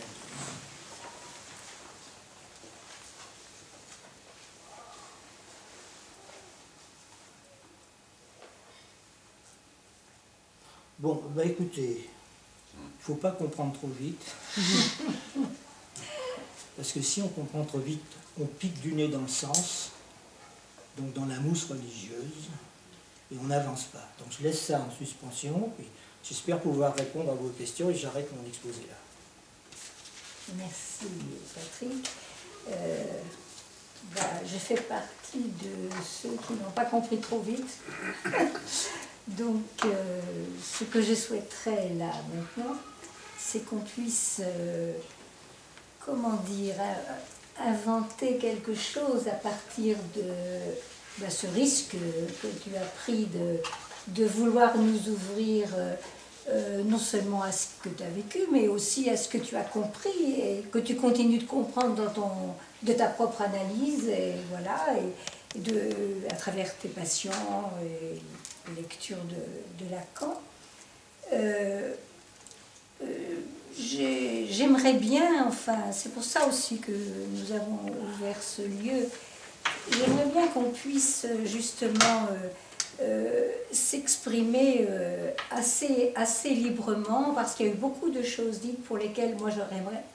Bon, bah écoutez, il ne faut pas comprendre trop vite. Parce que si on comprend trop vite, on pique du nez dans le sens, donc dans la mousse religieuse, et on n'avance pas. Donc je laisse ça en suspension, et j'espère pouvoir répondre à vos questions, et j'arrête mon exposé là. Merci Patrick. Je fais partie de ceux qui n'ont pas compris trop vite. Donc ce que je souhaiterais là maintenant, c'est qu'on puisse... comment dire, inventer quelque chose à partir de ce risque que tu as pris de vouloir nous ouvrir non seulement à ce que tu as vécu, mais aussi à ce que tu as compris et que tu continues de comprendre de ta propre analyse, et voilà, à travers tes patients et les lectures de Lacan. J'aimerais bien, enfin, c'est pour ça aussi que nous avons ouvert ce lieu, j'aimerais bien qu'on puisse justement s'exprimer assez librement, parce qu'il y a eu beaucoup de choses dites pour lesquelles moi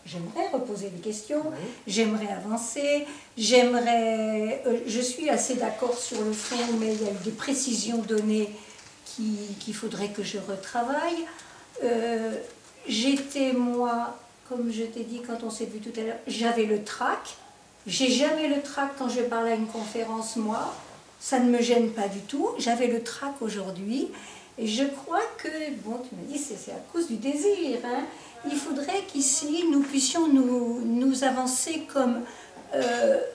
j'aimerais reposer des questions, oui. J'aimerais avancer, je suis assez d'accord sur le fond, mais il y a eu des précisions données qu'il faudrait que je retravaille. J'étais, moi, comme je t'ai dit quand on s'est vu tout à l'heure, j'avais le trac. J'ai jamais le trac quand je parle à une conférence, moi. Ça ne me gêne pas du tout. J'avais le trac aujourd'hui. Et je crois que, bon, tu m'as dit, c'est à cause du désir. Hein. Il faudrait qu'ici, nous puissions nous avancer comme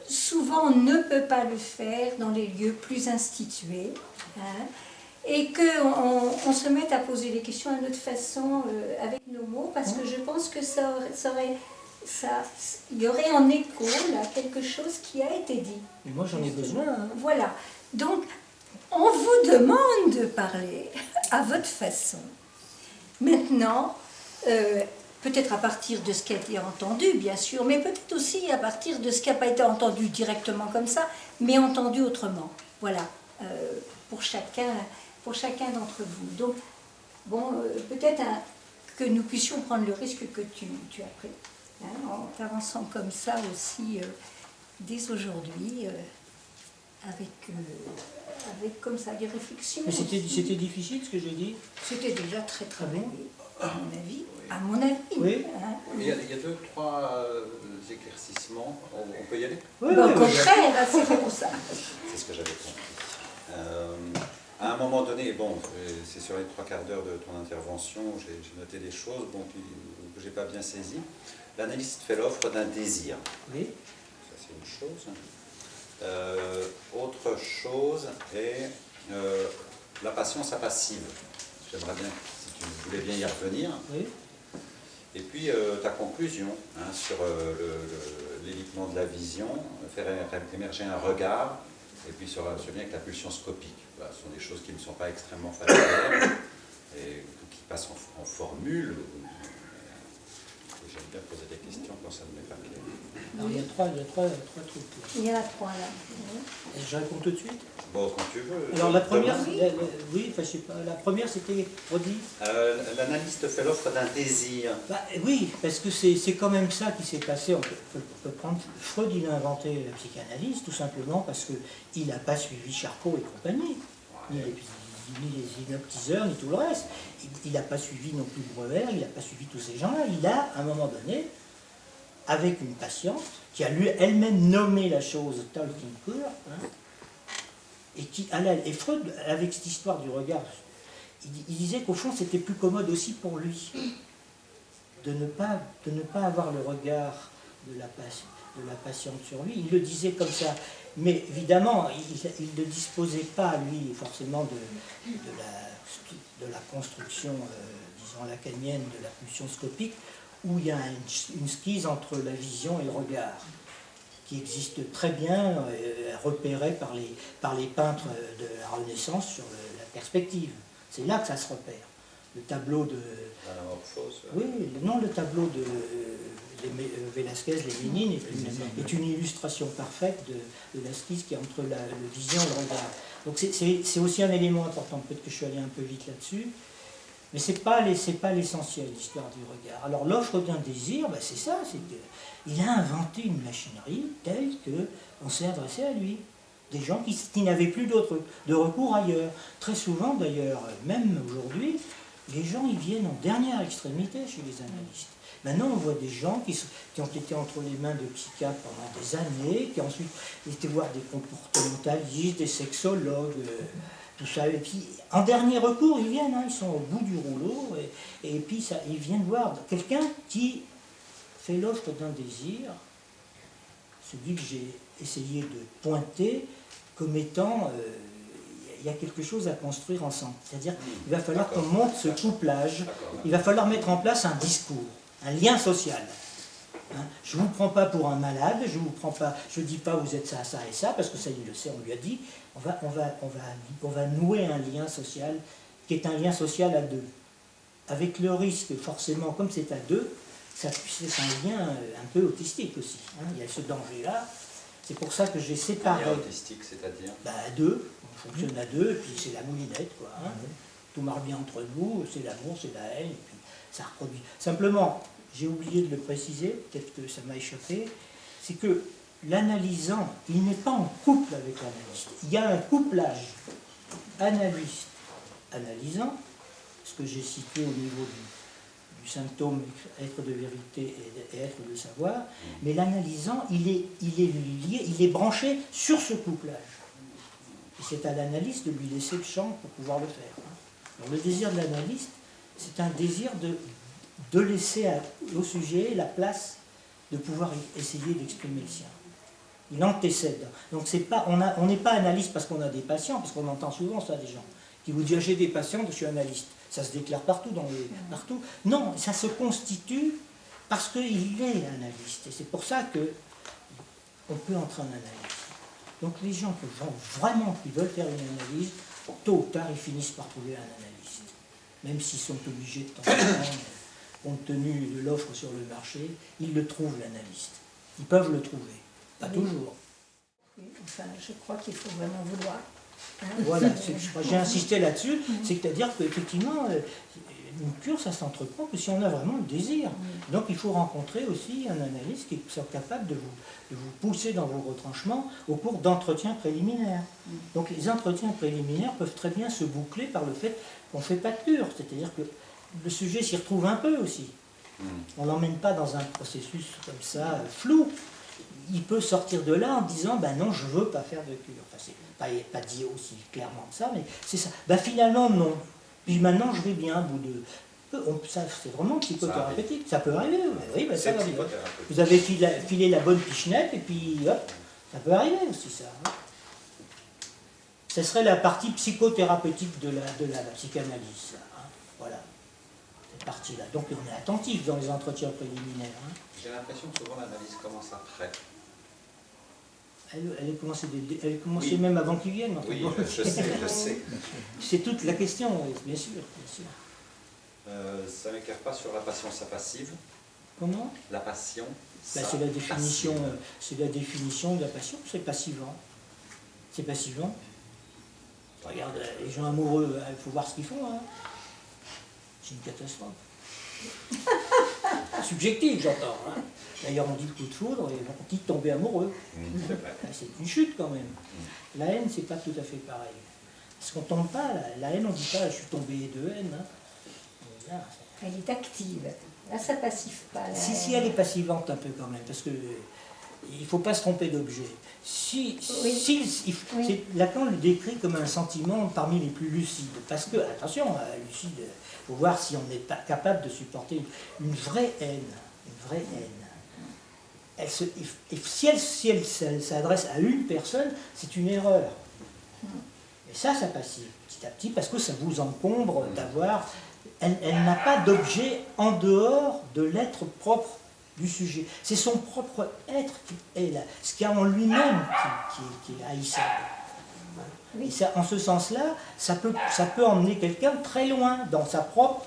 souvent on ne peut pas le faire dans les lieux plus institués. Hein. et qu'on se mette à poser les questions à notre façon, avec nos mots, parce que je pense que il y aurait en écho là quelque chose qui a été dit. Mais moi j'en ai besoin. Hein. Voilà. Donc, on vous demande de parler à votre façon. Maintenant, peut-être à partir de ce qui a été entendu, bien sûr, mais peut-être aussi à partir de ce qui n'a pas été entendu directement comme ça, mais entendu autrement. Voilà, pour chacun d'entre vous. Donc, bon, peut-être que nous puissions prendre le risque que tu as pris, hein, en avançant comme ça aussi dès aujourd'hui, avec comme ça des réflexions. Mais c'était difficile ce que j'ai dit? C'était déjà très très bon bien, à mon avis. À mon avis. Oui. Hein. Il y a 2 ou 3 éclaircissements. On peut y aller? Oui, Bon, oui, au contraire, c'est pour ça. C'est ce que j'avais compris. À un moment donné, bon, c'est sur les 3/4 d'heure de ton intervention, j'ai noté des choses que je n'ai pas bien saisies. L'analyste fait l'offre d'un désir. Oui. Ça, c'est une chose. Autre chose est la patience passive. J'aimerais bien, si tu voulais bien y revenir. Oui. Et puis ta conclusion sur l'évitement de la vision, faire émerger un regard, et puis sur lien avec la pulsion scopique. Voilà, ce sont des choses qui ne sont pas extrêmement familières et qui passent en formule. J'aime bien poser des questions quand ça ne m'est pas clair. Alors, il y a trois trucs. Il y en a 3 là. Et je réponds tout de suite. Bon, quand tu veux. Alors la première, Demain. oui, enfin, je sais pas, la première c'était redit. L'analyste fait l'offre d'un désir. Bah, oui, parce que c'est quand même ça qui s'est passé. On peut prendre Freud, il a inventé la psychanalyse tout simplement parce qu'il n'a pas suivi Charcot et compagnie, ni les hypnotiseurs, ni tout le reste. Il n'a pas suivi non plus Breuer, il n'a pas suivi tous ces gens-là. Il a, à un moment donné, avec une patiente qui a lui elle-même nommé la chose talking cure, hein, et Freud, avec cette histoire du regard, il disait qu'au fond c'était plus commode aussi pour lui de ne pas avoir le regard de la patiente sur lui. Il le disait comme ça, mais évidemment il ne disposait pas lui forcément de la construction disons lacanienne de la pulsion scopique, où il y a une schise entre la vision et le regard qui existe très bien, repérée par les peintres de la Renaissance sur la perspective. C'est là que ça se repère. Le tableau de... Oui, non, le tableau de Velázquez, les Ménines, est une illustration parfaite de la schise qui est entre la vision et le regard. Donc c'est aussi un élément important, peut-être que je suis allé un peu vite là-dessus, mais c'est pas l'essentiel, l'histoire du regard. Alors l'offre d'un désir, ben, c'est ça, c'est qu'il a inventé une machinerie telle qu'on s'est adressé à lui. Des gens qui n'avaient plus de recours ailleurs. Très souvent d'ailleurs, même aujourd'hui, les gens ils viennent en dernière extrémité chez les analystes. Maintenant on voit des gens qui ont été entre les mains de psychiatres pendant des années, qui ont ensuite été voir des comportementalistes, des sexologues, tout ça. Et puis en dernier recours ils viennent, ils sont au bout du rouleau, et puis ils viennent voir quelqu'un qui fait l'offre d'un désir, celui que j'ai essayé de pointer comme étant, il y a quelque chose à construire ensemble. C'est-à-dire qu'il va falloir qu'on monte ce couplage, il va falloir mettre en place un discours, un lien social. Je ne vous prends pas pour un malade, je ne dis pas vous êtes ça, ça et ça, parce que ça il le sait, on lui a dit, on va nouer un lien social qui est un lien social à deux. Avec le risque, forcément, comme c'est à deux, c'est un lien un peu autistique aussi. Il y a ce danger-là. C'est pour ça que j'ai séparé. Un lien autistique, c'est-à-dire à deux, on fonctionne à deux, et puis c'est la moulinette, quoi. Tout marche bien entre nous, c'est l'amour, c'est la haine, et puis ça reproduit. Simplement, j'ai oublié de le préciser, peut-être que ça m'a échappé, c'est que l'analysant, il n'est pas en couple avec l'analyste. Il y a un couplage analyste-analysant, ce que j'ai cité au niveau du symptôme être de vérité et être de savoir, mais l'analysant, il est lié, il est branché sur ce couplage. Et c'est à l'analyste de lui laisser le champ pour pouvoir le faire. Alors, le désir de l'analyste, c'est un désir de laisser au sujet la place de pouvoir essayer d'exprimer le sien. Il antécède. Donc c'est pas, on n'est pas analyste parce qu'on a des patients, parce qu'on entend souvent ça des gens qui vous dit « j'ai des patients, je suis analyste ». Ça se déclare partout, partout. Non, ça se constitue parce qu'il est analyste. Et c'est pour ça qu'on peut entrer en analyse. Donc les gens qui veulent faire une analyse, tôt ou tard, ils finissent par trouver un analyste. Même s'ils sont obligés de temps en temps, compte tenu de l'offre sur le marché, ils le trouvent, l'analyste. Ils peuvent le trouver. Pas toujours. Oui, enfin, je crois qu'il faut vraiment vouloir. Hein. Voilà, j'ai insisté là-dessus, c'est-à-dire qu'effectivement, une cure, ça s'entreprend que si on a vraiment le désir. Donc il faut rencontrer aussi un analyste qui soit capable de vous pousser dans vos retranchements au cours d'entretiens préliminaires. Donc les entretiens préliminaires peuvent très bien se boucler par le fait qu'on ne fait pas de cure, c'est-à-dire que le sujet s'y retrouve un peu aussi. On ne l'emmène pas dans un processus comme ça, flou. Il peut sortir de là en disant ben non, je ne veux pas faire de cure. Enfin, c'est pas dit aussi clairement que ça, mais c'est ça. Ben finalement, non. Puis maintenant, je vais bien, au bout de. Ça, c'est vraiment psychothérapeutique. Ça peut arriver. Oui, ben, ça va bien. Vous avez filé la bonne pichenette, et puis hop, ça peut arriver aussi, ça. Hein. Ce serait la partie psychothérapeutique de la psychanalyse, ça, hein. Voilà. Cette partie-là. Donc on est attentif dans les entretiens préliminaires. Hein. J'ai l'impression que souvent l'analyse commence après. Elle est commencée même avant qu'ils viennent. Oui, je sais. C'est toute la question, oui, bien sûr. Ça n'éclaire pas sur la patience passive. Comment? La passion. Ben, c'est la définition de la passion, c'est passivant. C'est passivant. Regarde, les gens amoureux, il faut voir ce qu'ils font. Hein. C'est une catastrophe. Subjectif, j'entends. Hein. D'ailleurs, on dit le coup de foudre et on dit tomber amoureux. C'est une chute quand même. La haine, c'est pas tout à fait pareil. Parce qu'on tombe pas, la haine, on dit pas je suis tombé de haine. Hein. Là, elle est active. Là, ça passive pas. Si, elle est passivante un peu quand même, parce que il ne faut pas se tromper d'objet. Lacan le décrit comme un sentiment parmi les plus lucides. Parce que, attention, lucide, il faut voir si on n'est pas capable de supporter une vraie haine. Une vraie haine. Si elle s'adresse à une personne, c'est une erreur. Et ça passe petit à petit, parce que ça vous encombre d'avoir... Elle n'a pas d'objet en dehors de l'être propre du sujet. C'est son propre être qui est là, ce qu'il y a en lui-même qui est haïssable. Et ça, en ce sens-là, ça peut emmener quelqu'un très loin dans sa propre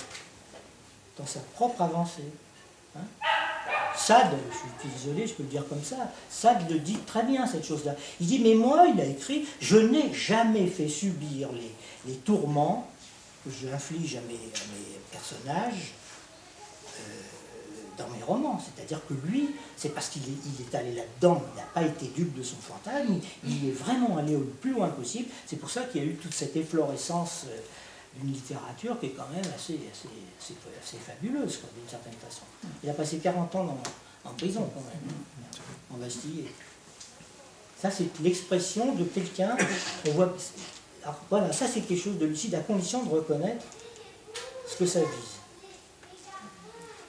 avancée. Hein. Sade, je suis désolé, je peux le dire comme ça, Sade le dit très bien, cette chose-là. Il dit, mais moi, il a écrit, je n'ai jamais fait subir les tourments que j'inflige à mes personnages dans mes romans. C'est-à-dire que lui, c'est parce qu'il est allé là-dedans, il n'a pas été dupe de son fantasme, il est vraiment allé au plus loin possible. C'est pour ça qu'il y a eu toute cette efflorescence d'une littérature qui est quand même assez fabuleuse, d'une certaine façon. Il a passé 40 ans en prison, quand même, en Bastille. Ça, c'est l'expression de quelqu'un, on voit... Alors, voilà, ça c'est quelque chose de lucide, à condition de reconnaître ce que ça vise.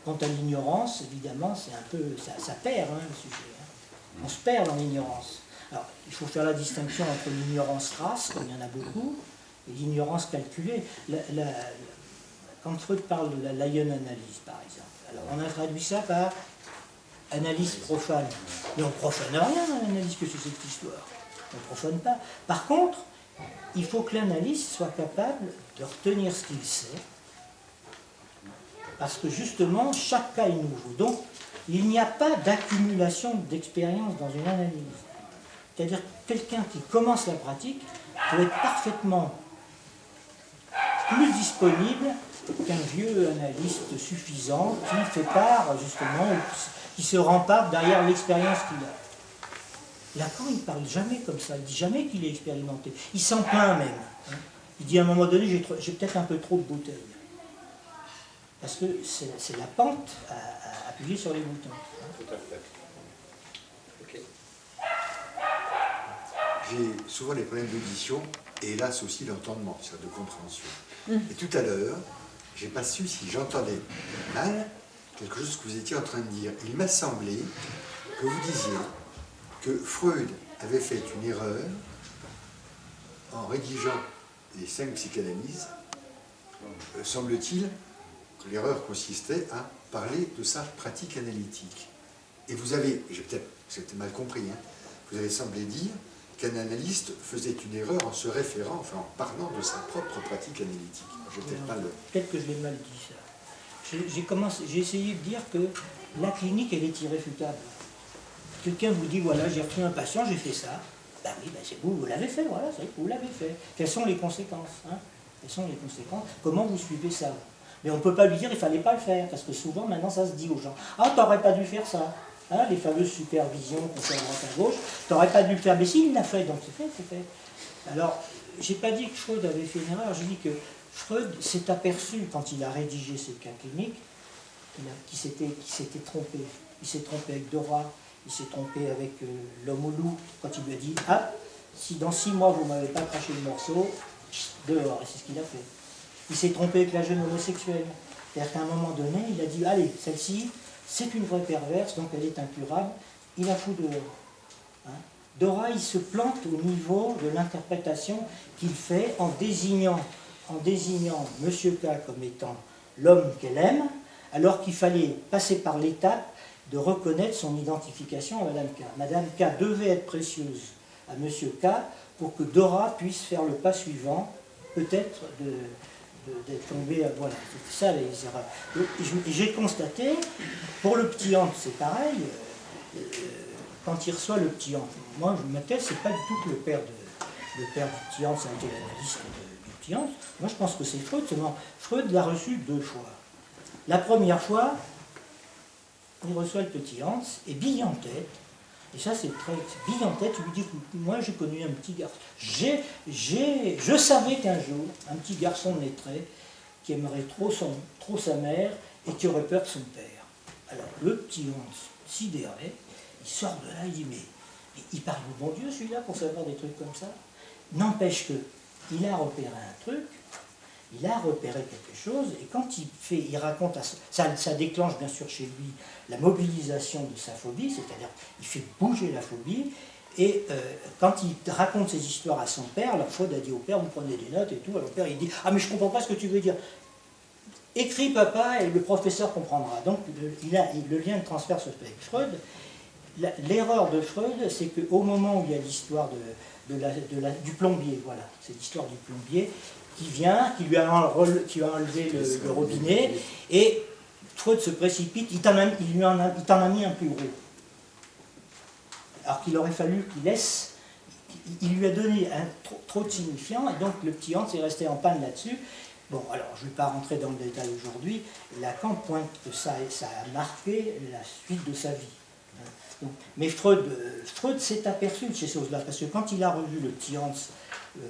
Quant à l'ignorance, évidemment, c'est un peu, ça perd le sujet. Hein. On se perd dans l'ignorance. Alors, il faut faire la distinction entre l'ignorance crasse, comme il y en a beaucoup, et l'ignorance calculée. Quand Freud parle de la Laion-analyse, par exemple, alors on a traduit ça par analyse profane. Mais on ne profane rien dans l'analyse que c'est cette histoire. On ne profane pas. Par contre, il faut que l'analyste soit capable de retenir ce qu'il sait, parce que justement, chaque cas est nouveau. Donc, il n'y a pas d'accumulation d'expérience dans une analyse. C'est-à-dire que quelqu'un qui commence la pratique peut être parfaitement plus disponible qu'un vieux analyste suffisant qui fait part, justement, qui se rempart derrière l'expérience qu'il a. Lacan, il ne parle jamais comme ça, il ne dit jamais qu'il est expérimenté. Il s'en plaint même. Hein. Il dit à un moment donné, j'ai peut-être un peu trop de bouteilles. Parce que c'est la pente à appuyer sur les boutons. Hein. Tout à fait. Ok. J'ai souvent des problèmes d'audition et hélas aussi d'entendement, de compréhension. Et tout à l'heure, je n'ai pas su si j'entendais mal quelque chose que vous étiez en train de dire. Il m'a semblé que vous disiez que Freud avait fait une erreur en rédigeant les 5 psychanalyses, semble-t-il que l'erreur consistait à parler de sa pratique analytique. Et vous avez, j'ai peut-être mal compris, hein, vous avez semblé dire qu'un analyste faisait une erreur en se référant, enfin en parlant de sa propre pratique analytique. Peut-être que je l'ai mal dit ça. J'ai essayé de dire que la clinique, elle est irréfutable. Quelqu'un vous dit, voilà, j'ai repris un patient, j'ai fait ça. Ben oui, ben c'est vous l'avez fait, voilà, c'est vous l'avez fait. Quelles sont les conséquences, hein? Quelles sont les conséquences? Comment vous suivez ça? Mais on ne peut pas lui dire, il ne fallait pas le faire, parce que souvent, maintenant, ça se dit aux gens, ah, t'aurais pas dû faire ça. Hein, les fameuses supervisions qu'on fait à droite à gauche, t'aurais pas dû le faire, mais si, il l'a fait, donc c'est fait, c'est fait. Alors, j'ai pas dit que Freud avait fait une erreur, j'ai dit que Freud s'est aperçu, quand il a rédigé ses cas cliniques, qu'il s'était trompé. Il s'est trompé avec Dora, il s'est trompé avec l'homme au loup, quand il lui a dit, ah, si dans 6 mois vous ne m'avez pas craché le morceau, dehors, et c'est ce qu'il a fait. Il s'est trompé avec la jeune homosexuelle. C'est-à-dire qu'à un moment donné, il a dit, allez, celle-ci, c'est une vraie perverse, donc elle est incurable, il la fout dehors. Hein? Dora, il se plante au niveau de l'interprétation qu'il fait en désignant M. K comme étant l'homme qu'elle aime, alors qu'il fallait passer par l'étape de reconnaître son identification à Madame K. Madame K devait être précieuse à M. K pour que Dora puisse faire le pas suivant, peut-être d'être tombée à... Voilà, c'est ça les erreurs. Et j'ai constaté, pour le petit Hans, c'est pareil, quand il reçoit le petit Hans, moi je me thèse, c'est pas du tout que le père du petit Hans a été l'analyste du petit Hans. Moi je pense que c'est Freud, seulement Freud l'a reçu 2 fois. La première fois, il reçoit le petit Hans, et bille en tête, et ça c'est très... bille en tête, il lui dit, moi j'ai connu un petit garçon, je savais qu'un jour, un petit garçon naîtrait, qui aimerait trop sa mère, et qui aurait peur de son père. Alors le petit Hans, sidéré, il sort de là, il dit, mais il parle au bon Dieu celui-là pour savoir des trucs comme ça. N'empêche qu'il a repéré un truc, il a repéré quelque chose, et quand il raconte, ça déclenche bien sûr chez lui la mobilisation de sa phobie, c'est-à-dire il fait bouger la phobie, et quand il raconte ses histoires à son père, alors Freud a dit au père, vous prenez des notes et tout, alors le père il dit, ah mais je ne comprends pas ce que tu veux dire. Écris papa et le professeur comprendra. Donc le lien de transfert se fait avec Freud. L'erreur de Freud, c'est qu'au moment où il y a l'histoire du plombier, voilà, c'est l'histoire du plombier, qui vient, qui lui a enlevé le robinet, et Freud se précipite, il t'en a mis un plus gros. Alors qu'il aurait fallu qu'il laisse, il lui a donné trop de signifiants, et donc le petit Hans est resté en panne là-dessus. Bon, alors je ne vais pas rentrer dans le détail aujourd'hui, Lacan pointe que ça a marqué la suite de sa vie. Mais Freud s'est aperçu de ces choses-là, parce que quand il a revu le petit Hans, je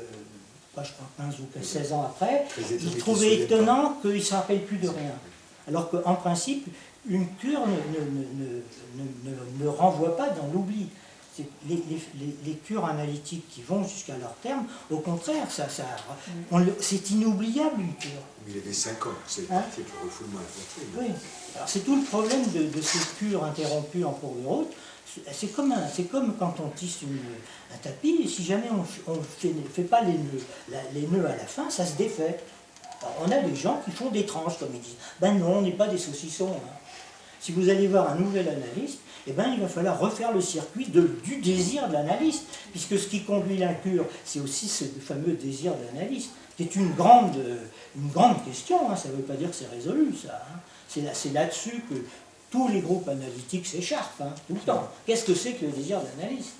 crois 15 ou 16 ans après, il trouvait étonnant qu'il ne se rappelle plus de rien. Alors qu'en principe, une cure ne renvoie pas dans l'oubli. Les cures analytiques qui vont jusqu'à leur terme, au contraire, c'est inoubliable une cure. Il avait 5 ans, c'est parti avec le refoulement infantile. Oui, alors c'est tout le problème de ces cures interrompues en cours de route. C'est comme quand on tisse un tapis, et si jamais on ne fait pas les nœuds à la fin, ça se défait. Alors, on a des gens qui font des tranches, comme ils disent. Ben non, on n'est pas des saucissons. Hein. Si vous allez voir un nouvel analyste, eh ben, il va falloir refaire le circuit du désir de l'analyste, puisque ce qui conduit l'incure, c'est aussi ce fameux désir de l'analyste, qui est une grande question, hein. Ça ne veut pas dire que c'est résolu, ça. Hein. C'est là-dessus que tous les groupes analytiques s'écharpent, hein, tout le temps. Qu'est-ce que c'est que le désir de l'analyste?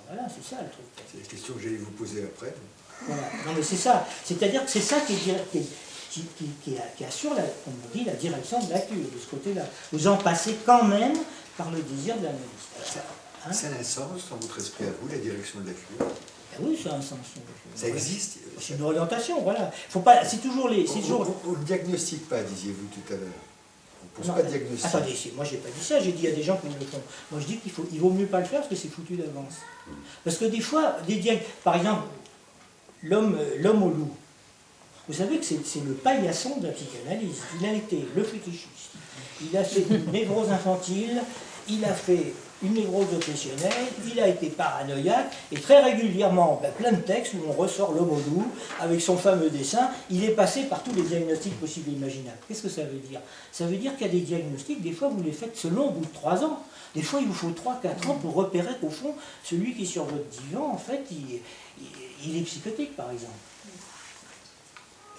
Voilà, c'est ça le truc. C'est la question que j'allais vous poser après. Voilà. Non mais c'est ça. C'est-à-dire que c'est ça qui assure, comme on dit, la direction de la cure, de ce côté-là. Vous en passez quand même par le désir de l'analyste. Hein? Ça a un sens dans votre esprit à vous, la direction de la cure? Oui, ça a un sens. Ça existe? C'est une orientation, voilà. C'est toujours les... On ne diagnostique pas, disiez-vous tout à l'heure. On ne pose pas de diagnostic. Attendez, moi j'ai pas dit ça, j'ai dit à des gens qui le font. Moi je dis qu'il vaut mieux pas le faire parce que c'est foutu d'avance. Parce que des fois, par exemple, l'homme au loup, vous savez que c'est le paillasson de la psychanalyse. Il a été le fétichiste, il a fait une névrose infantile, il a fait une névrose obsessionnelle, il a été paranoïaque, et très régulièrement, plein de textes où on ressort Lomodou avec son fameux dessin, il est passé par tous les diagnostics possibles et imaginables. Qu'est-ce que ça veut dire? Ça veut dire qu'il y a des diagnostics, des fois vous les faites seulement au bout de 3 ans. Des fois il vous faut 3-4 ans pour repérer qu'au fond, celui qui est sur votre divan, en fait, il est psychotique, par exemple.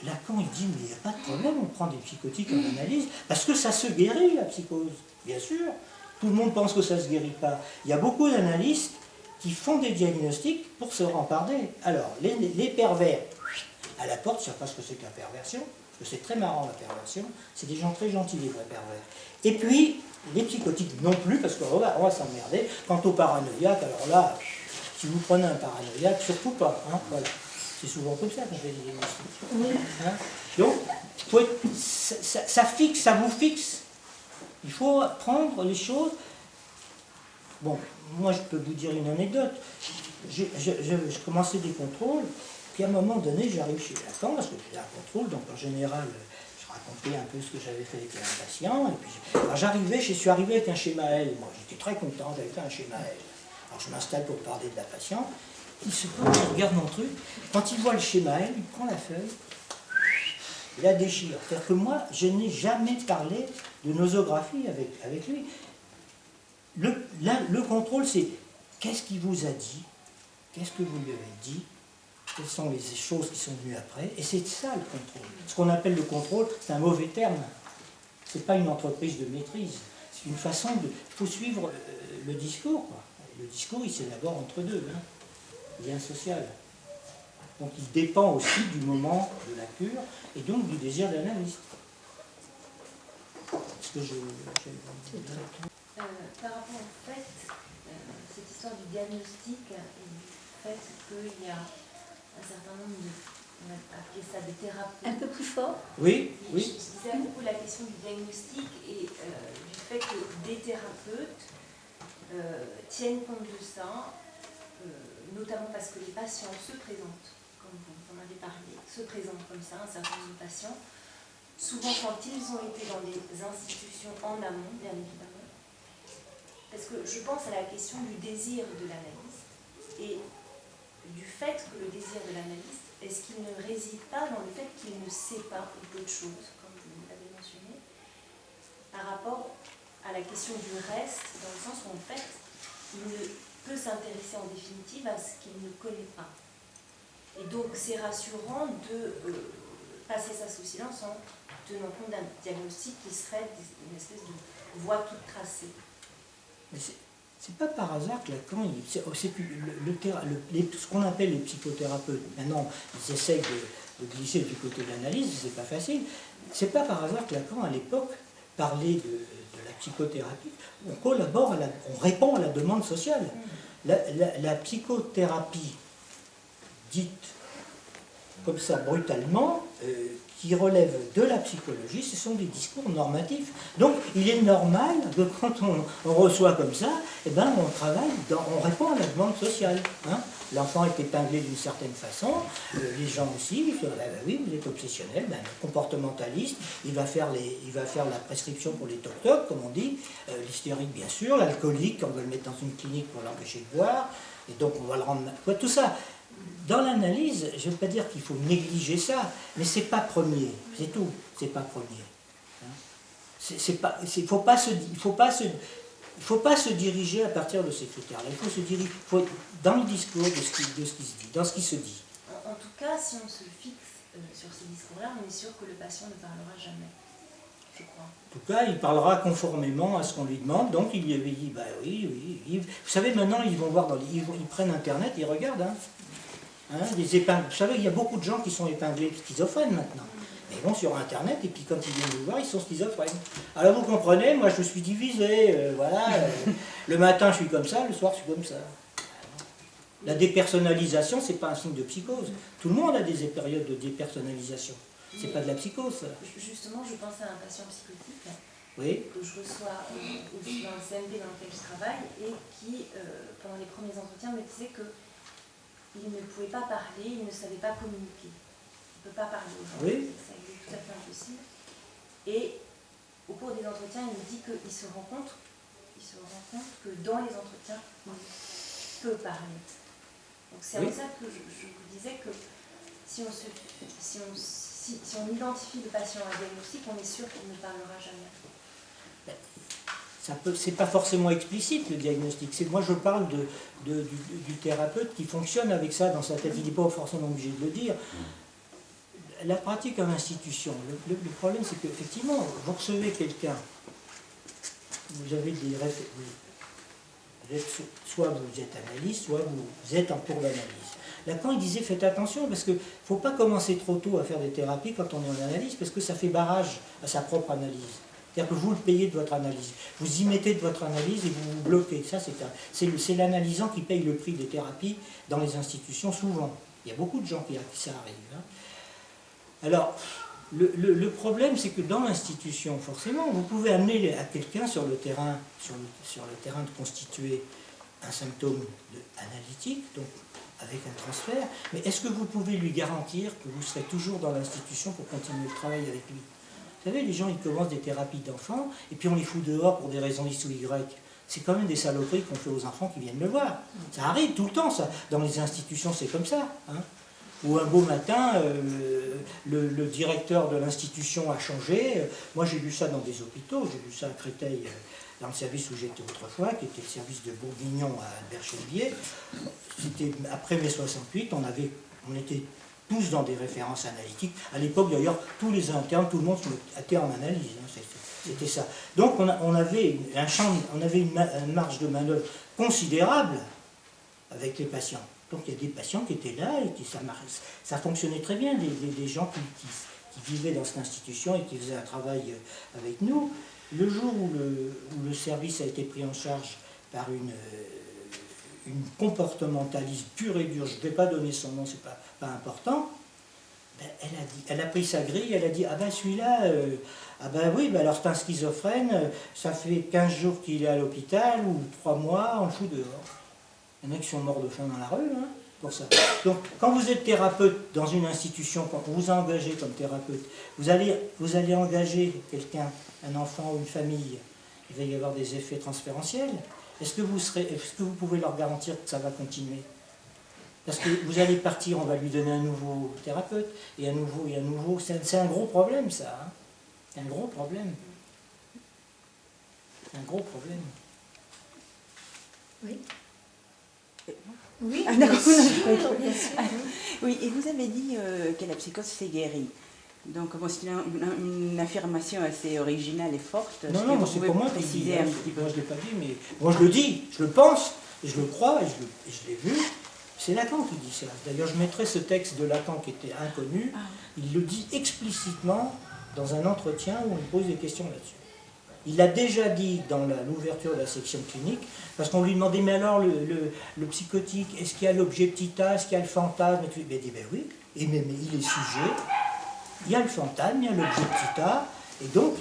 Lacan, il dit, mais il n'y a pas de problème, on prend des psychotiques en analyse, parce que ça se guérit, la psychose, bien sûr. Tout le monde pense que ça ne se guérit pas. Il y a beaucoup d'analystes qui font des diagnostics pour se remparder. Alors, les pervers, à la porte, je ne sais pas ce que c'est que la perversion, parce que c'est très marrant, la perversion, c'est des gens très gentils, les vrais pervers. Et puis, les psychotiques non plus, parce qu'on va s'emmerder. Quant aux paranoïaques, alors là, si vous prenez un paranoïaque, surtout pas, hein, voilà. C'est souvent comme ça qu'on fait des diagnostics. Oui. Hein? Donc, ça fixe, ça vous fixe. Il faut prendre les choses. Bon, moi je peux vous dire une anecdote. Je commençais des contrôles, puis à un moment donné, j'arrive chez Lacan, parce que j'ai un contrôle, donc en général, je racontais un peu ce que j'avais fait avec un patient, et puis je suis arrivé avec un schéma L, moi j'étais très content, j'avais fait un schéma L. Alors je m'installe pour parler de la patiente. Il se pose, il regarde mon truc, quand il voit le schéma L, il prend la feuille, il la déchire. C'est-à-dire que moi, je n'ai jamais parlé de nosographie avec lui. Le contrôle, c'est qu'est-ce qu'il vous a dit, qu'est-ce que vous lui avez dit, quelles sont les choses qui sont venues après, et c'est ça le contrôle. Ce qu'on appelle le contrôle, c'est un mauvais terme. Ce n'est pas une entreprise de maîtrise, c'est une façon de... Il faut suivre le discours, quoi. Le discours, il s'élabore entre deux. Hein. Lien social. Donc il dépend aussi du moment de la cure et donc du désir de l'analyste. Est-ce que par rapport au fait, cette histoire du diagnostic et du fait qu'il y a un certain nombre de, on va appeler ça des thérapeutes. Un peu plus fort? Oui, oui. Je disais à propos de la question du diagnostic et du fait que des thérapeutes tiennent compte de ça. Notamment parce que les patients se présentent, comme vous en avez parlé, se présentent comme ça, un certain nombre de patients, souvent quand ils ont été dans des institutions en amont, bien évidemment, parce que je pense à la question du désir de l'analyste, et du fait que le désir de l'analyste, est-ce qu'il ne réside pas dans le fait qu'il ne sait pas peu de choses, comme vous l'avez mentionné, par rapport à la question du reste, dans le sens où en fait, il ne peut s'intéresser en définitive à ce qu'il ne connaît pas. Et donc c'est rassurant de passer ça sous silence en tenant compte d'un diagnostic qui serait une espèce de voie toute tracée. Mais c'est pas par hasard que Lacan, ce qu'on appelle les psychothérapeutes, maintenant ils essayent de glisser du côté de l'analyse, c'est pas facile. C'est pas par hasard que Lacan, à l'époque, parlait de la psychothérapie. On collabore, on répond à la demande sociale. La psychothérapie dite comme ça brutalement, qui relève de la psychologie, ce sont des discours normatifs. Donc il est normal que quand on reçoit comme ça, eh ben, on travaille, on répond à la demande sociale. Hein. L'enfant est épinglé d'une certaine façon, les gens aussi, oui, vous êtes obsessionnel, ben, le comportementaliste, il va faire la prescription pour les toc-toc, comme on dit, l'hystérique bien sûr, l'alcoolique, on va le mettre dans une clinique pour l'empêcher de boire, et donc on va le rendre... Quoi, tout ça. Dans l'analyse, je ne veux pas dire qu'il faut négliger ça, mais c'est pas premier, c'est tout, c'est pas premier. Il ne faut pas se diriger à partir de ces critères-là. Il faut se diriger dans le discours de ce qui se dit, dans ce qui se dit. En tout cas, si on se fixe sur ces discours-là, on est sûr que le patient ne parlera jamais, je crois. En tout cas, il parlera conformément à ce qu'on lui demande, donc il lui avait dit, bah oui. Vous savez, maintenant, ils vont voir, ils prennent Internet, ils regardent, des épingles. Vous savez, il y a beaucoup de gens qui sont épinglés schizophrènes maintenant. Ils vont sur Internet et puis quand ils viennent nous voir, ils sont schizophrènes. Alors vous comprenez, moi je suis divisé, voilà. Le matin je suis comme ça, le soir je suis comme ça. La dépersonnalisation, c'est pas un signe de psychose. Tout le monde a des périodes de dépersonnalisation. C'est pas de la psychose, ça. Justement, je pense à un patient psychotique que je reçois aussi dans le CMP dans lequel je travaille et qui, pendant les premiers entretiens, me disait que il ne pouvait pas parler, il ne savait pas communiquer. Il ne peut pas parler aux gens, ça est tout à fait impossible. Et au cours des entretiens, il me dit qu'il se rend compte, il qui se rend compte que dans les entretiens, on peut parler. Donc c'est Oui. en ça que je vous disais que si on identifie le patient à un diagnostic, on est sûr qu'il ne parlera jamais. C'est pas forcément explicite le diagnostic. Moi je parle du thérapeute qui fonctionne avec ça dans sa tête. Il n'est pas forcément obligé de le dire. La pratique en institution, le problème c'est qu'effectivement, vous recevez quelqu'un, vous avez des soit vous êtes analyste, soit vous êtes en cours d'analyse. Lacan il disait faites attention parce qu'il ne faut pas commencer trop tôt à faire des thérapies quand on est en analyse parce que ça fait barrage à sa propre analyse. C'est-à-dire que vous le payez de votre analyse. Vous y mettez de votre analyse et vous vous bloquez. Ça, c'est l'analysant qui paye le prix des thérapies dans les institutions, souvent. Il y a beaucoup de gens qui ça arrive. Hein. Alors, le problème, c'est que dans l'institution, forcément, vous pouvez amener à quelqu'un sur le terrain, sur le terrain de constituer un symptôme analytique, donc avec un transfert, mais est-ce que vous pouvez lui garantir que vous serez toujours dans l'institution pour continuer le travail avec lui ? Vous savez, les gens, ils commencent des thérapies d'enfants, et puis on les fout dehors pour des raisons X ou Y. C'est quand même des saloperies qu'on fait aux enfants qui viennent le voir. Ça arrive tout le temps, ça. Dans les institutions, c'est comme ça. Hein. Où un beau matin, le directeur de l'institution a changé. Moi, j'ai vu ça dans des hôpitaux. J'ai vu ça à Créteil, dans le service où j'étais autrefois, qui était le service de Bourguignon à Albert-Chenevier. C'était après mai 68, on était tous dans des références analytiques. À l'époque, d'ailleurs, tous les internes, tout le monde était en analyse. Hein, c'était ça. Donc, on avait une marge de manœuvre considérable avec les patients. Donc, il y a des patients qui étaient là et ça fonctionnait très bien. Des gens qui vivaient dans cette institution et qui faisaient un travail avec nous. Le jour où le service a été pris en charge par une comportementaliste pure et dure, je ne vais pas donner son nom, c'est pas important, ben, elle a pris sa grille, elle a dit, ah ben celui-là, ah ben oui, ben alors c'est un schizophrène, ça fait 15 jours qu'il est à l'hôpital, ou 3 mois, on le fout dehors. Il y en a qui sont morts de faim dans la rue, hein, pour ça. Donc, quand vous êtes thérapeute dans une institution, quand on vous a engagé comme thérapeute, vous allez engager quelqu'un, un enfant ou une famille, il va y avoir des effets transférentiels. Est-ce que vous pouvez leur garantir que ça va continuer? Parce que vous allez partir, on va lui donner un nouveau thérapeute, et un nouveau. C'est un gros problème, ça. Hein. C'est un gros problème. C'est un gros problème. Oui. Oui, ah, bien d'accord. sûr, bien sûr. Oui, et vous avez dit que la psychose s'est guérie. Donc, bon, c'est une affirmation assez originale et forte. Non, c'est pas moi qui dis. Moi, je ne l'ai pas dit, mais moi, je le dis, je le pense, et je le crois, et je l'ai vu. C'est Lacan qui dit ça. D'ailleurs, je mettrai ce texte de Lacan qui était inconnu. Il le dit explicitement dans un entretien où on lui pose des questions là-dessus. Il l'a déjà dit dans l'ouverture de la section clinique, parce qu'on lui demandait, mais alors le psychotique, est-ce qu'il y a l'objet petit a, est-ce qu'il y a le fantasme? Et il dit, ben oui, et mais il est sujet, il y a le fantasme, il y a l'objet petit a, et donc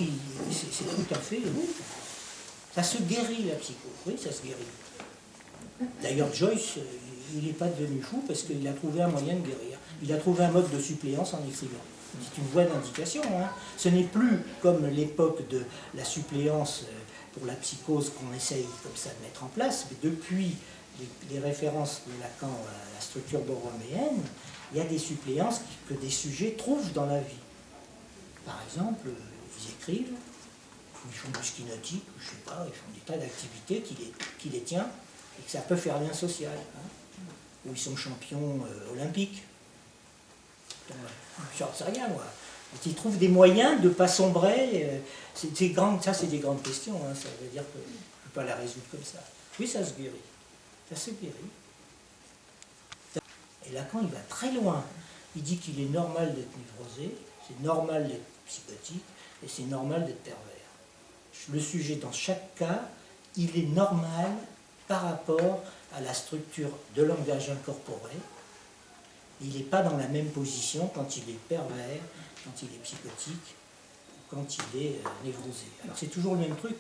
c'est tout à fait, oui, ça se guérit la psychose, oui, ça se guérit. D'ailleurs, Joyce, il n'est pas devenu fou parce qu'il a trouvé un moyen de guérir. Il a trouvé un mode de suppléance en écrivant. C'est une voie d'indication. Hein. Ce n'est plus comme l'époque de la suppléance pour la psychose qu'on essaye comme ça de mettre en place, mais depuis les références de Lacan à la structure borroméenne, il y a des suppléances que des sujets trouvent dans la vie. Par exemple, ils écrivent, ils font du ski nautique, je ne sais pas, ils font des tas d'activités qui les tient et que ça peut faire lien social. Hein. Ou ils sont champions olympiques. Je n'en sais rien, moi. Ils trouvent des moyens de ne pas sombrer. Ça, c'est des grandes questions. Hein. Ça veut dire que je ne peux pas la résoudre comme ça. Oui, ça se guérit. Ça se guérit. Et Lacan, il va très loin. Il dit qu'il est normal d'être névrosé, c'est normal d'être psychotique, et c'est normal d'être pervers. Le sujet, dans chaque cas, il est normal par rapport à la structure de langage incorporé. Il n'est pas dans la même position quand il est pervers, quand il est psychotique, quand il est névrosé. Alors c'est toujours le même truc.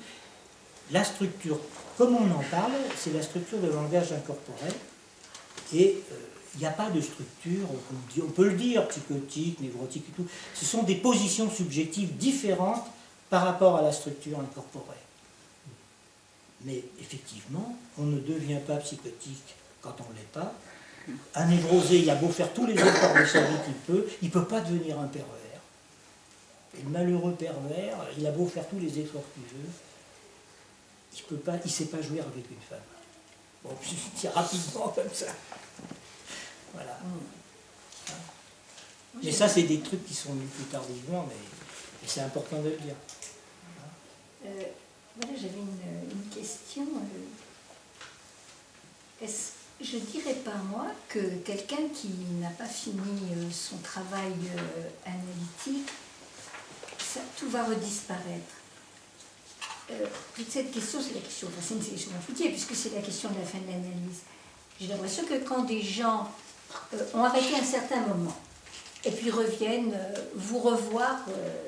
La structure, comme on en parle, c'est la structure de langage incorporé. Et il n'y a pas de structure, on peut le dire, psychotique, névrotique et tout. Ce sont des positions subjectives différentes par rapport à la structure incorporée. Mais effectivement, on ne devient pas psychotique quand on ne l'est pas. Un névrosé, il a beau faire tous les efforts de sa vie il ne peut pas devenir un pervers. Et le malheureux pervers, il a beau faire tous les efforts qu'il veut, il ne sait pas jouer avec une femme. Bon, je dis rapidement comme ça. Voilà. Mais ça, c'est des trucs qui sont mis plus tardivement, mais c'est important de le dire. Voilà, j'avais une question. Je ne dirais pas, moi, que quelqu'un qui n'a pas fini son travail analytique, tout va redisparaître. Toute cette question, c'est la question, c'est une question compliquée, puisque c'est la question de la fin de l'analyse. J'ai l'impression que quand des gens ont arrêté un certain moment, et puis reviennent vous revoir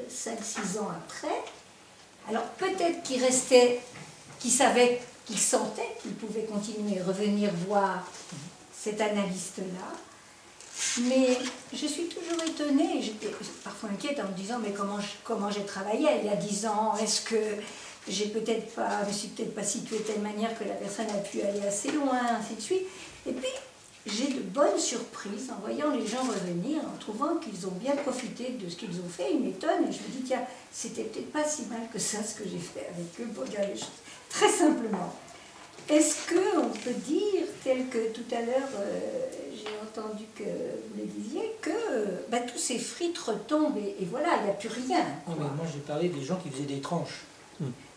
5-6 ans après, alors peut-être qu'ils restaient, qu'ils savaient, qu'ils sentaient qu'ils pouvaient continuer à revenir voir cet analyste-là, mais je suis toujours étonnée, j'étais parfois inquiète en me disant mais comment j'ai travaillé il y a 10 ans, est-ce que je me suis peut-être pas située de telle manière que la personne a pu aller assez loin, ainsi de suite. Et puis j'ai de bonnes surprises en voyant les gens revenir, en trouvant qu'ils ont bien profité de ce qu'ils ont fait. Ils m'étonnent et je me dis tiens, c'était peut-être pas si mal que ça ce que j'ai fait avec eux pour dire les choses très simplement. Est-ce qu'on peut dire, tel que tout à l'heure j'ai entendu que vous le disiez, que tous ces frites retombent et voilà, il n'y a plus rien. Non, mais moi j'ai parlé des gens qui faisaient des tranches.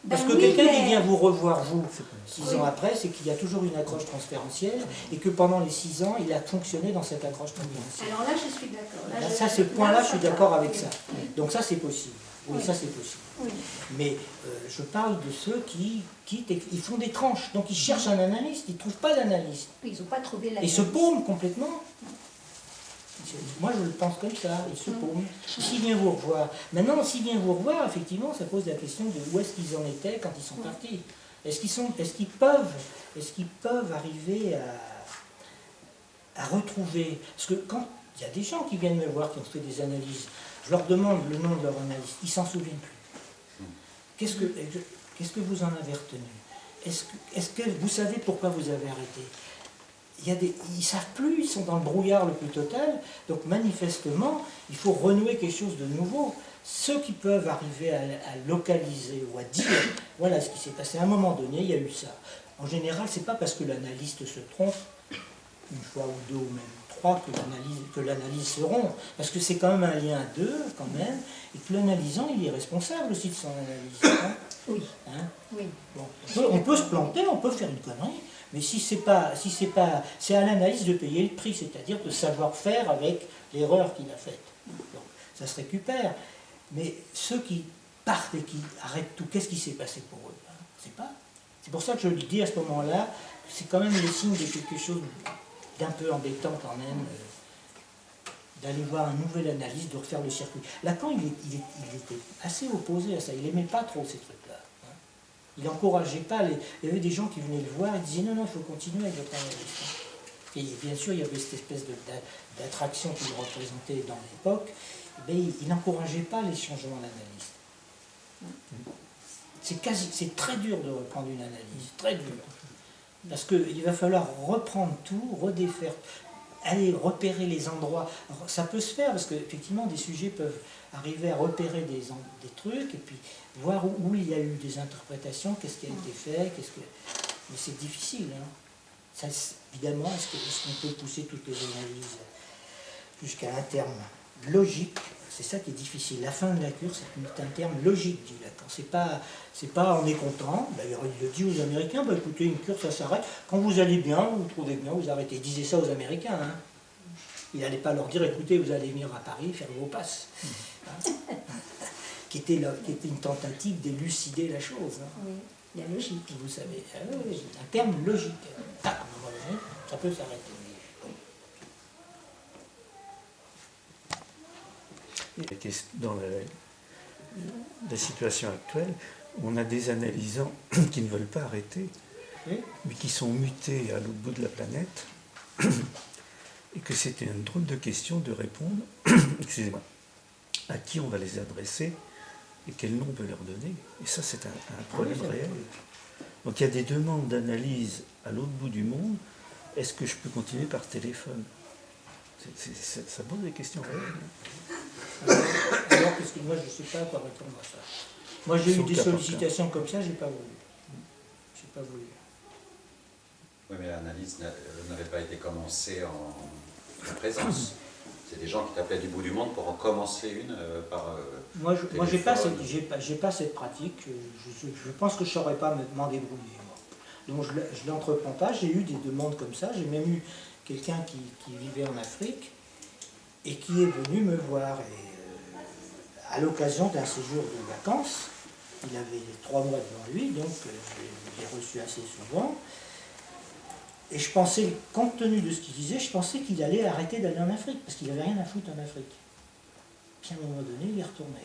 Parce Ben que oui, quelqu'un mais- qui vient vous revoir, vous, 6 ans Oui. après, c'est qu'il y a toujours une accroche transférentielle et que pendant les 6 ans, il a fonctionné dans cette accroche transférentielle. Alors là, je suis d'accord. Là, Ça, ce point-là, je suis d'accord avec oui. ça. Donc ça, c'est possible. Oui, Oui. ça, c'est possible. Oui. Mais je parle de ceux qui ils font des tranches. Donc ils cherchent un analyste, ils ne trouvent pas d'analyste. Ils n'ont pas trouvé la Ils se paument complètement. Moi, je le pense comme ça, ils se paument. S'il vient vous revoir. Maintenant, s'il vient vous revoir, effectivement, ça pose la question de où est-ce qu'ils en étaient quand ils sont partis. Est-ce qu'ils peuvent arriver à retrouver. Parce que quand il y a des gens qui viennent me voir, qui ont fait des analyses, je leur demande le nom de leur analyse, ils ne s'en souviennent plus. Qu'est-ce que vous en avez retenu? Est-ce que vous savez pourquoi vous avez arrêté? Ils ne savent plus, ils sont dans le brouillard le plus total, donc manifestement, il faut renouer quelque chose de nouveau. Ceux qui peuvent arriver à localiser ou à dire, voilà ce qui s'est passé, à un moment donné, il y a eu ça. En général, ce n'est pas parce que l'analyste se trompe, une fois ou deux ou même trois, que l'analyse se rompt, parce que c'est quand même un lien à deux, quand même, et que l'analysant, il est responsable aussi de son analyse. Hein. Oui. Hein. Oui. Bon. On peut se planter, on peut faire une connerie, mais c'est à l'analyse de payer le prix, c'est-à-dire de savoir faire avec l'erreur qu'il a faite. Donc, ça se récupère. Mais ceux qui partent et qui arrêtent tout, qu'est-ce qui s'est passé pour eux? C'est pour ça que je le dis à ce moment-là, c'est quand même le signe de quelque chose d'un peu embêtant quand même, d'aller voir une nouvelle analyse, de refaire le circuit. Lacan, il était assez opposé à ça, il n'aimait pas trop ces trucs-là. Hein. Il n'encourageait pas, il y avait des gens qui venaient le voir et disaient non, il faut continuer avec votre analyse. Et bien sûr, il y avait cette espèce d'attraction qu'il représentait dans l'époque, mais il n'encourageait pas les changements d'analyse. C'est très dur de reprendre une analyse, très dur. Parce qu'il va falloir reprendre tout, redéfaire, aller repérer les endroits. Alors, ça peut se faire parce qu'effectivement, des sujets peuvent arriver à repérer des trucs et puis voir où il y a eu des interprétations, qu'est-ce qui a été fait, mais c'est difficile. Hein. Ça, évidemment, est-ce qu'on peut pousser toutes les analyses jusqu'à un terme logique? C'est ça qui est difficile. La fin de la cure, c'est un terme logique, dit Lacan. C'est pas on est content. D'ailleurs, il le dit aux Américains, bah, écoutez, une cure, ça s'arrête. Quand vous allez bien, vous vous trouvez bien, vous arrêtez. Il disait ça aux Américains. Hein. Il n'allait pas leur dire, écoutez, vous allez venir à Paris faire vos passes. Hein. qui était une tentative d'élucider la chose. Hein. Oui, la logique. Vous savez, oui, un terme logique. À un moment donné, ça peut s'arrêter. Dans la situation actuelle, on a des analysants qui ne veulent pas arrêter, Oui. mais qui sont mutés à l'autre bout de la planète, et que c'était une drôle de question de répondre, excusez-moi, à qui on va les adresser et quel nom on peut leur donner. Et ça, c'est un problème réel. Donc il y a des demandes d'analyse à l'autre bout du monde. Est-ce que je peux continuer par téléphone? Ça pose des questions réelles. Alors, parce que moi, je ne sais pas quoi répondre à ça. Moi, j'ai eu des sollicitations comme ça, j'ai pas voulu. J'ai pas voulu. Oui, mais l'analyse n'avait pas été commencée en présence. C'est des gens qui t'appelaient du bout du monde pour en commencer une par Moi, j'ai pas téléphone. cette pratique. Je pense que je ne saurais pas m'en débrouiller. Moi. Donc, je ne l'entreprends pas. J'ai eu des demandes comme ça. J'ai même eu quelqu'un qui vivait en Afrique et qui est venu me voir. Et, à l'occasion d'un séjour de vacances, il avait 3 mois devant lui, donc je l'ai reçu assez souvent. Et je pensais, compte tenu de ce qu'il disait, je pensais qu'il allait arrêter d'aller en Afrique, parce qu'il n'avait rien à foutre en Afrique. Puis à un moment donné, il est retourné.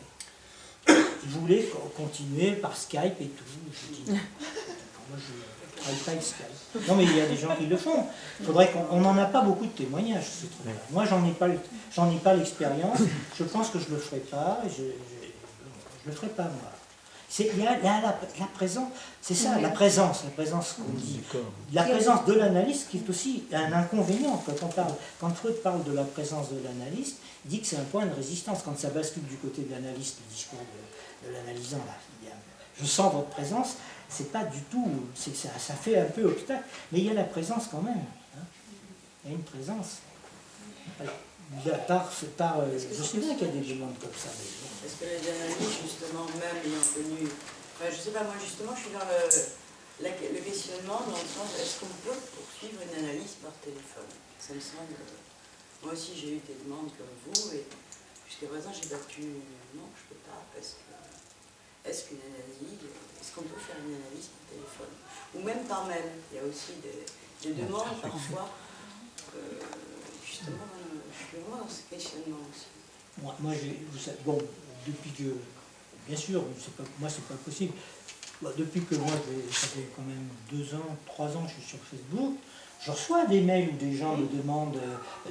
Il voulait continuer par Skype et tout. Je dis, moi je ne travaille pas avec Skype. Non mais il y a des gens qui le font. Il faudrait qu'on n'en a pas beaucoup de témoignages. Moi j'en ai pas l'expérience. Je pense que je ne le ferai pas. Je ne le ferai pas moi. Il y a la présence, c'est ça, la présence qu'on dit. La présence de l'analyste qui est aussi un inconvénient quand Freud parle de la présence de l'analyste, il dit que c'est un point de résistance. Quand ça bascule du côté de l'analyste, le discours de l'analysant, là, je sens votre présence, c'est pas du tout, ça fait un peu obstacle, mais il y a la présence quand même. Hein. Il y a une présence. Alors, je sais bien qu'il y a des demandes comme ça. Parce que les analyses, justement, même ayant connu... Enfin, je sais pas, moi, justement, je suis dans le questionnement dans le sens, est-ce qu'on peut poursuivre une analyse par téléphone? Ça me semble... Moi aussi, j'ai eu des demandes comme vous, et jusqu'à présent, j'ai battu... Non, je peux pas, parce que... Est-ce qu'une analyse... Est-ce qu'on peut faire une analyse par téléphone? Ou même par mail. Il y a aussi des demandes, parfois... justement, je suis vraiment dans ce questionnement aussi. Bon, depuis que, bien sûr, moi c'est pas possible. Depuis que moi, ça fait quand même 2 ans, 3 ans que je suis sur Facebook, je reçois des mails où des gens me demandent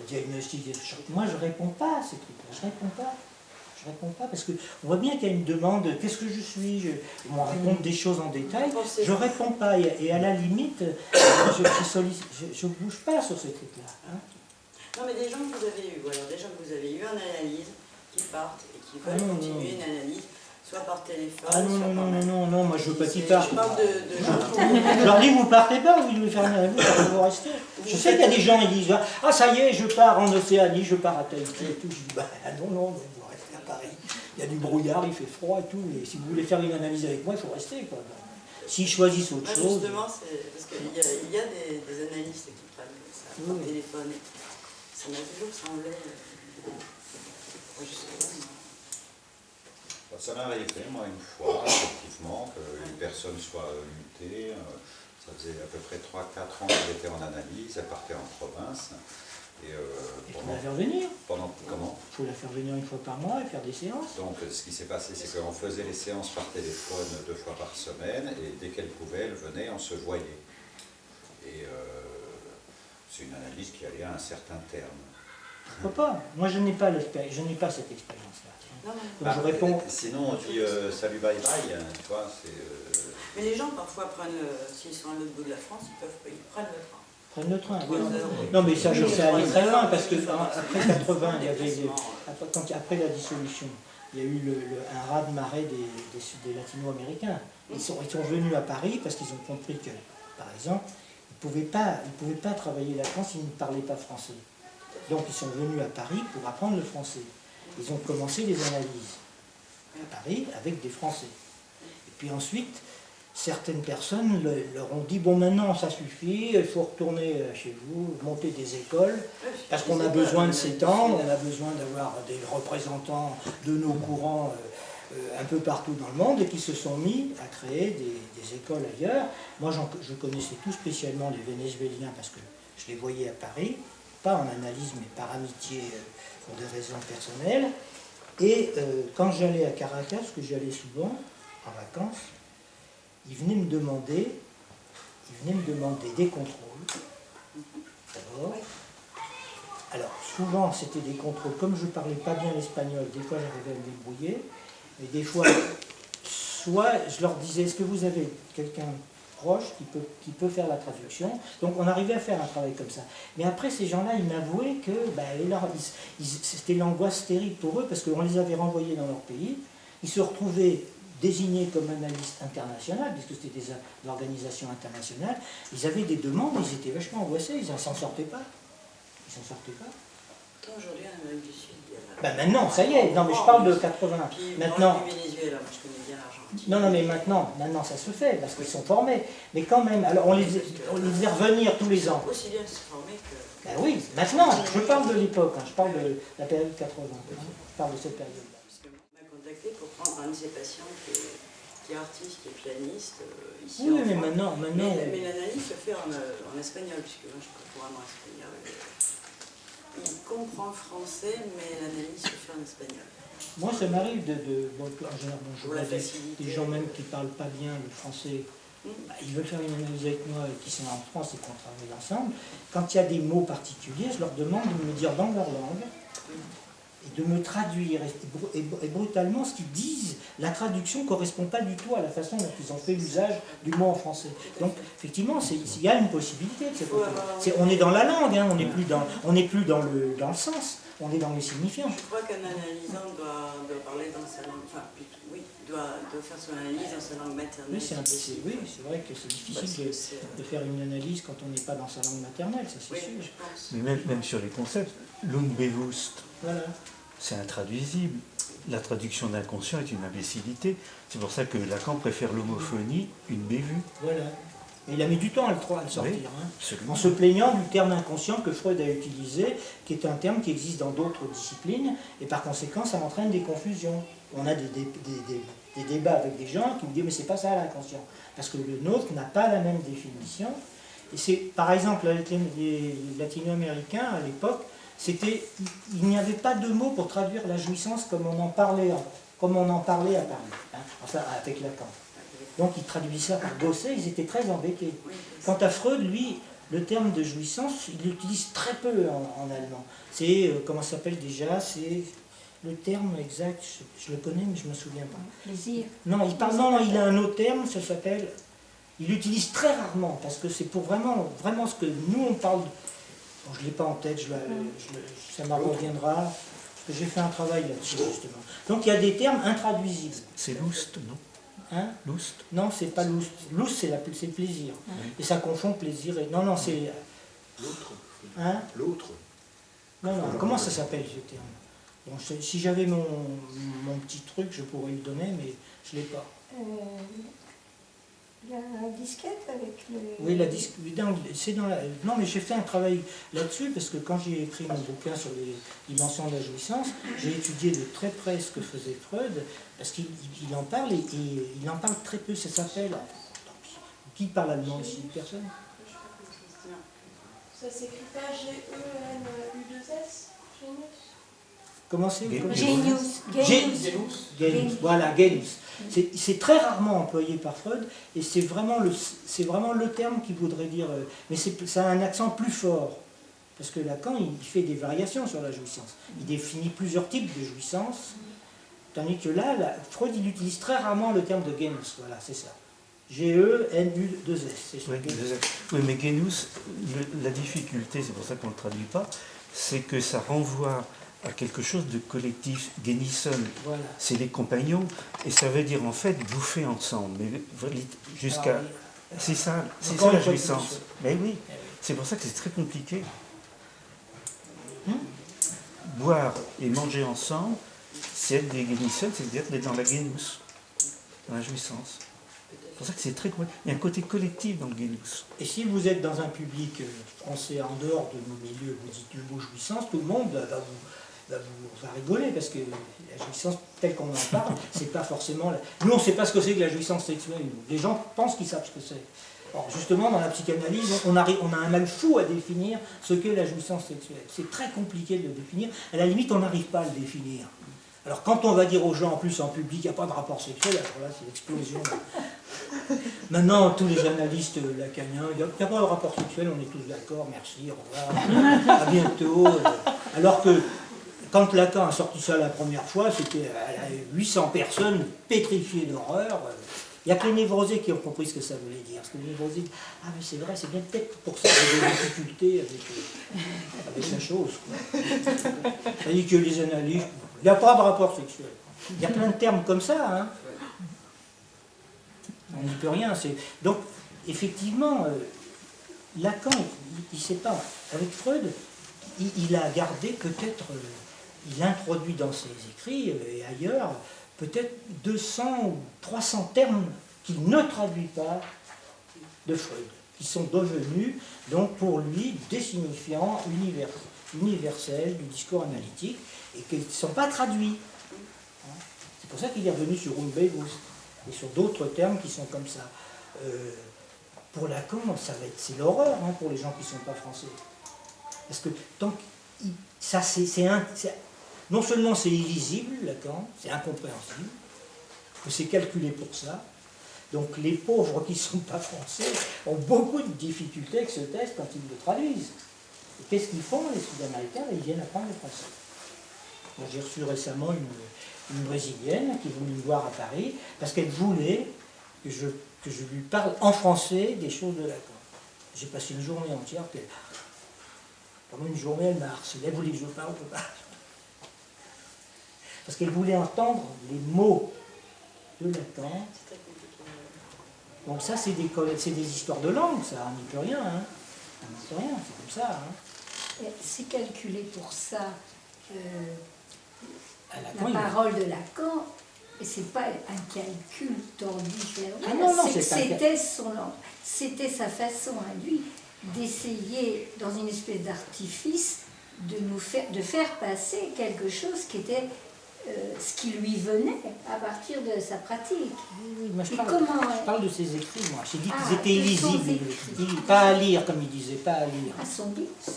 diagnostic et tout ça. Moi je réponds pas à ces trucs-là, je réponds pas parce qu'on voit bien qu'il y a une demande, qu'est-ce que je suis, on me raconte des choses en détail, je réponds pas et à la limite, je bouge pas sur ces trucs-là. Hein. Non, mais des gens que vous avez eu, alors des gens que vous avez eu en analyse, qui partent et qui veulent continuer une analyse, soit par téléphone, soit par mail. Non, moi je veux pas qu'ils partent. Je parle de gens. Je leur dis, vous partez pas, vous devez faire une analyse, vous restez. Je sais qu'il y a des gens qui disent, ah ça y est, je pars en Océanie, je pars à Tahiti et tout. Je dis, bah non, vous restez à Paris. Il y a du brouillard, il fait froid et tout, mais si vous voulez faire une analyse avec moi, il faut rester, quoi. S'ils choisissent autre chose... Justement, c'est parce qu'il y a des analystes qui prennent ça par téléphone. Ça m'a toujours semblé... Ça m'est arrivé, moi, une fois, effectivement, qu'une personne soit mutée. Ça faisait à peu près 3-4 ans qu'elle était en analyse, elle partait en province. Et il faut la faire venir. Comment? Il faut la faire venir une fois par mois et faire des séances. Donc, ce qui s'est passé, c'est qu'on faisait les séances par téléphone 2 fois par semaine, et dès qu'elle pouvait, elle venait, on se voyait. Et c'est une analyse qui allait à un certain terme. Pourquoi pas? Moi, je n'ai pas cette expérience-là. Je réponds. Sinon, on dit salut, bye bye, tu vois, Mais les gens, parfois, s'ils sont à l'autre bout de la France, ils prennent le train. Prennent le train, oui. Non, mais ça allait très loin, parce que après 80, il y avait, après la dissolution, il y a eu un raz-de-marée des latino-américains. Ils sont venus à Paris parce qu'ils ont compris que, par exemple, ils ne pouvaient pas travailler la France s'ils ne parlaient pas français. Donc ils sont venus à Paris pour apprendre le français. Ils ont commencé les analyses à Paris avec des Français. Et puis ensuite, certaines personnes leur ont dit, bon maintenant ça suffit, il faut retourner chez vous, monter des écoles, parce qu'on a besoin de s'étendre, on a besoin d'avoir des représentants de nos courants un peu partout dans le monde, et qui se sont mis à créer des écoles ailleurs. Moi je connaissais tout spécialement les Vénézuéliens, parce que je les voyais à Paris, pas en analyse, mais par amitié, pour des raisons personnelles. Et quand j'allais à Caracas, parce que j'y allais souvent, en vacances, ils venaient me demander des contrôles, d'abord. Alors, souvent, c'était des contrôles, comme je ne parlais pas bien l'espagnol, des fois j'arrivais à me débrouiller, mais des fois, soit je leur disais, est-ce que vous avez quelqu'un proche qui peut faire la traduction. Donc on arrivait à faire un travail comme ça. Mais après, ces gens-là, ils m'avouaient que c'était l'angoisse terrible pour eux, parce qu'on les avait renvoyés dans leur pays. Ils se retrouvaient désignés comme analystes internationaux, puisque c'était des organisations internationales. Ils avaient des demandes, ils étaient vachement angoissés, ils ne s'en sortaient pas. Ils s'en sortaient pas. Aujourd'hui, en Amérique du Sud, il y a maintenant, ça y est. Non, mais je parle de 80. Puis, Maintenant. moi, je Venezuela, moi, je connais bien l'Argentine. Non, mais maintenant ça se fait, parce qu'ils sont formés. Mais quand même, alors on les faisait revenir tous les ans. Aussi bien se former que... Ben oui, maintenant, je parle de l'époque, je parle de la période 80. Je parle de cette période-là. Parce que on m'a contacté pour prendre un de ses patients qui est artiste, qui est pianiste, ici Oui, en mais France. maintenant... Mais l'analyse se fait en espagnol, puisque moi je suis couramment espagnol. Il comprend le français, mais l'analyse se fait en espagnol. Moi, ça m'arrive en général, je Pour la vois facilité. des gens même qui ne parlent pas bien le français, ils veulent faire une analyse avec moi et qui sont en France et qu'on travaille ensemble. Quand il y a des mots particuliers, je leur demande de me dire dans leur langue et de me traduire. Et brutalement, ce qu'ils disent, la traduction ne correspond pas du tout à la façon dont ils ont fait usage du mot en français. Donc, effectivement, il y a une possibilité de ce côté. On est dans la langue, hein, on n'est plus dans le sens. On est dans les signifiants. Je crois qu'un analysant doit parler dans sa langue, enfin, oui, doit faire son analyse dans sa langue maternelle. Oui, c'est vrai que c'est difficile de faire une analyse quand on n'est pas dans sa langue maternelle, ça c'est sûr. Je pense. Mais même sur les concepts, l'unbewusst, Voilà. c'est intraduisible. La traduction d'inconscient est une imbécilité. C'est pour ça que Lacan préfère l'homophonie, une bévue. Voilà. Et il a mis du temps à le sortir, Oui, hein, absolument. en se plaignant du terme inconscient que Freud a utilisé, qui est un terme qui existe dans d'autres disciplines, et par conséquent ça entraîne des confusions. On a des débats avec des gens qui me disent mais c'est pas ça l'inconscient, parce que le nôtre n'a pas la même définition. Et c'est par exemple avec les latino-américains à l'époque, il n'y avait pas de mots pour traduire la jouissance comme on en parlait à Paris, hein, enfin avec Lacan. Donc ils traduisaient ça par Gosset, ils étaient très embêtés. Quant à Freud, lui, le terme de jouissance, il l'utilise très peu en allemand. C'est, comment ça s'appelle déjà, c'est le terme exact, je le connais mais je ne me souviens pas. Plaisir. Non, il a un autre terme, ça s'appelle, il l'utilise très rarement, parce que c'est pour vraiment ce que nous on parle, bon, je ne l'ai pas en tête, ça m'en reviendra, parce que j'ai fait un travail là-dessus justement. Donc il y a des termes intraduisibles. C'est Lust, non? Hein? Lust? Non, c'est pas Lust. Lust, c'est plaisir. Et ça confond plaisir et... Non, c'est... L'autre. Hein? L'autre. Non, comment ça s'appelle ce terme? Bon, si j'avais mon petit truc, je pourrais le donner, mais je ne l'ai pas. La disquette avec le... Oui, la disque... c'est dans la... Non, mais j'ai fait un travail là-dessus, parce que quand j'ai écrit mon bouquin sur les dimensions de la jouissance, j'ai étudié de très près ce que faisait Freud, parce qu'il en parle, et il en parle très peu, ça s'appelle... Qui parle allemand ici? Personne? Ça s'écrit pas G-E-N-U-2-S? Comment c'est? Genius. Genius. Voilà, Genius. C'est très rarement employé par Freud, et c'est vraiment le terme qu'il voudrait dire, mais ça a un accent plus fort, parce que Lacan, il fait des variations sur la jouissance. Il définit plusieurs types de jouissance, tandis que là, Freud, il utilise très rarement le terme de Genius, voilà, c'est ça. G-E-N-U-2-S. Oui, mais Genus, la difficulté, c'est pour ça qu'on ne le traduit pas, c'est que ça renvoie à quelque chose de collectif. Genison, Voilà. c'est les compagnons, et ça veut dire en fait bouffer ensemble, mais jusqu'à... C'est ça la jouissance. Mais oui, c'est pour ça que c'est très compliqué. Boire et manger ensemble, c'est être des Genison, c'est-à-dire d'être dans la Genus, dans la jouissance. C'est pour ça que c'est très compliqué. Il y a un côté collectif dans le Genus. Et si vous êtes dans un public français en dehors de nos milieux, vous dites le mot jouissance, tout le monde va rigoler, parce que la jouissance telle qu'on en parle, c'est pas forcément... Nous, on ne sait pas ce que c'est que la jouissance sexuelle. Les gens pensent qu'ils savent ce que c'est. Alors, justement, dans la psychanalyse, on a un mal fou à définir ce qu'est la jouissance sexuelle. C'est très compliqué de le définir. À la limite, on n'arrive pas à le définir. Alors, quand on va dire aux gens, en plus en public, il n'y a pas de rapport sexuel, alors là, c'est l'explosion. Maintenant, tous les analystes lacaniens, il n'y a pas de rapport sexuel, on est tous d'accord, merci, au revoir, à bientôt. Alors que, quand Lacan a sorti ça la première fois, c'était 800 personnes pétrifiées d'horreur. Il n'y a que les névrosés qui ont compris ce que ça voulait dire. Parce que les névrosés disent, ah mais c'est vrai, c'est bien peut-être pour ça que j'ai des difficultés avec la chose. C'est-à-dire que les analystes, il n'y a pas de rapport sexuel. Il y a plein de termes comme ça. Hein. On n'y peut rien. Donc, effectivement, Lacan, il ne sait pas. Avec Freud, il a gardé peut-être, il introduit dans ses écrits et ailleurs, peut-être 200 ou 300 termes qu'il ne traduit pas de Freud, qui sont devenus, donc pour lui, des signifiants universels du discours analytique et qui ne sont pas traduits. C'est pour ça qu'il est revenu sur Umbelus et sur d'autres termes qui sont comme ça. Pour Lacan, c'est l'horreur hein, pour les gens qui ne sont pas français. Parce que tant ça, non seulement c'est illisible, Lacan, c'est incompréhensible, que c'est calculé pour ça. Donc les pauvres qui ne sont pas français ont beaucoup de difficultés avec ce texte quand ils le traduisent. Et qu'est-ce qu'ils font, les Sud-Américains? Ils viennent apprendre le français. Bon, j'ai reçu récemment une Brésilienne qui voulait me voir à Paris parce qu'elle voulait que je lui parle en français des choses de Lacan. J'ai passé une journée entière, pendant une journée, elle m'a harcelé, elle voulait que je parle, parce qu'elle voulait entendre les mots de Lacan. Donc ça, c'est des histoires de langue, ça, on n'y peut rien, hein. On n'y peut rien, c'est comme ça. Hein. C'est calculé pour ça. Lacan, la parole de Lacan, et c'est pas un calcul tordu. Ah non, non, c'était sa façon à lui d'essayer, dans une espèce d'artifice, de faire passer quelque chose qui était ce qui lui venait à partir de sa pratique. Oui, moi je parle de ses écrits, moi. J'ai dit qu'ils étaient illisibles. Pas à lire, comme il disait, pas à lire.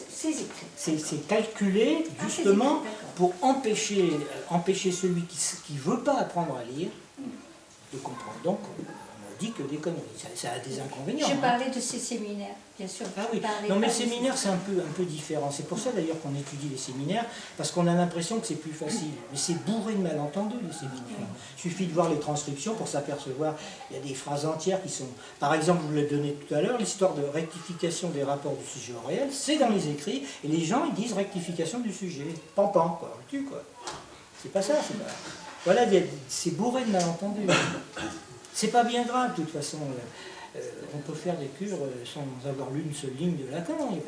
Ses écrits. C'est calculé justement pour empêcher celui qui ne veut pas apprendre à lire de comprendre. Donc, on dit que des conneries. Ça a des inconvénients. Je parlais de ces séminaires, bien sûr. Ah oui, non mais les séminaires c'est un peu différent. C'est pour ça d'ailleurs qu'on étudie les séminaires, parce qu'on a l'impression que c'est plus facile. Mais c'est bourré de malentendus les séminaires. Il suffit de voir les transcriptions pour s'apercevoir. Il y a des phrases entières qui sont... Par exemple, je vous l'ai donné tout à l'heure, l'histoire de rectification des rapports du sujet au réel, c'est dans les écrits, et les gens ils disent rectification du sujet. Pampan, quoi. Quoi. C'est pas ça, c'est pas... Voilà, c'est bourré de malentendus. C'est pas bien grave, de toute façon. On peut faire des cures sans avoir lu une seule ligne de Lacan. Il n'y a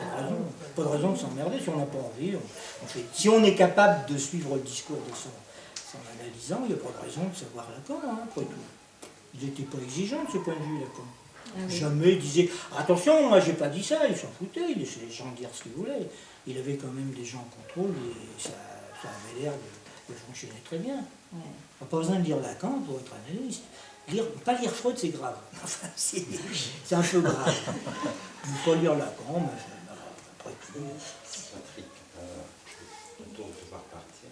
pas de raison de s'emmerder. Si on n'a pas envie, on fait. Si on est capable de suivre le discours de son analysant, il n'y a pas de raison de savoir Lacan, hein, après tout. Il n'était pas exigeant de ce point de vue, Lacan. Ah oui. Jamais il disait attention, moi j'ai pas dit ça, il s'en foutait, il laissait les gens dire ce qu'ils voulaient. Il avait quand même des gens en contrôle et ça avait l'air de fonctionner très bien. Ouais. On n'a pas besoin de lire Lacan pour être analyste. Pas lire Freud, c'est grave. Enfin, c'est un peu grave. Il ne faut pas lire Lacan, mais après tout. Patrick, on va devoir partir.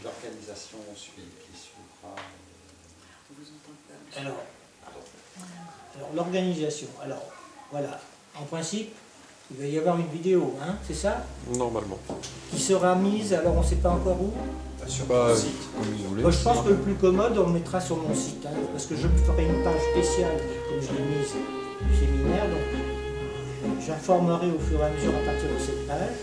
L'organisation qui suivra. On vous entend pas. Alors l'organisation. Alors, voilà. En principe, il va y avoir une vidéo, hein, c'est ça? Normalement. Qui sera mise, alors on ne sait pas encore où? Sur mon site. Comme vous voulez. Moi, je pense que le plus commode, on le mettra sur mon site, hein, parce que je ferai une page spéciale, comme je l'ai mise du séminaire, donc j'informerai au fur et à mesure à partir de cette page.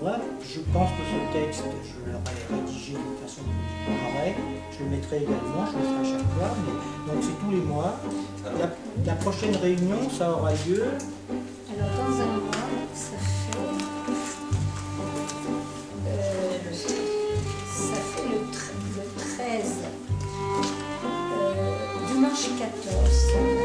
Moi, je pense que ce texte, je l'aurai rédigé de façon correcte, je le mettrai également, je le ferai à chaque fois, mais donc c'est tous les mois. La prochaine réunion, ça aura lieu. Alors dans un mois, ça fait le 13, dimanche 14.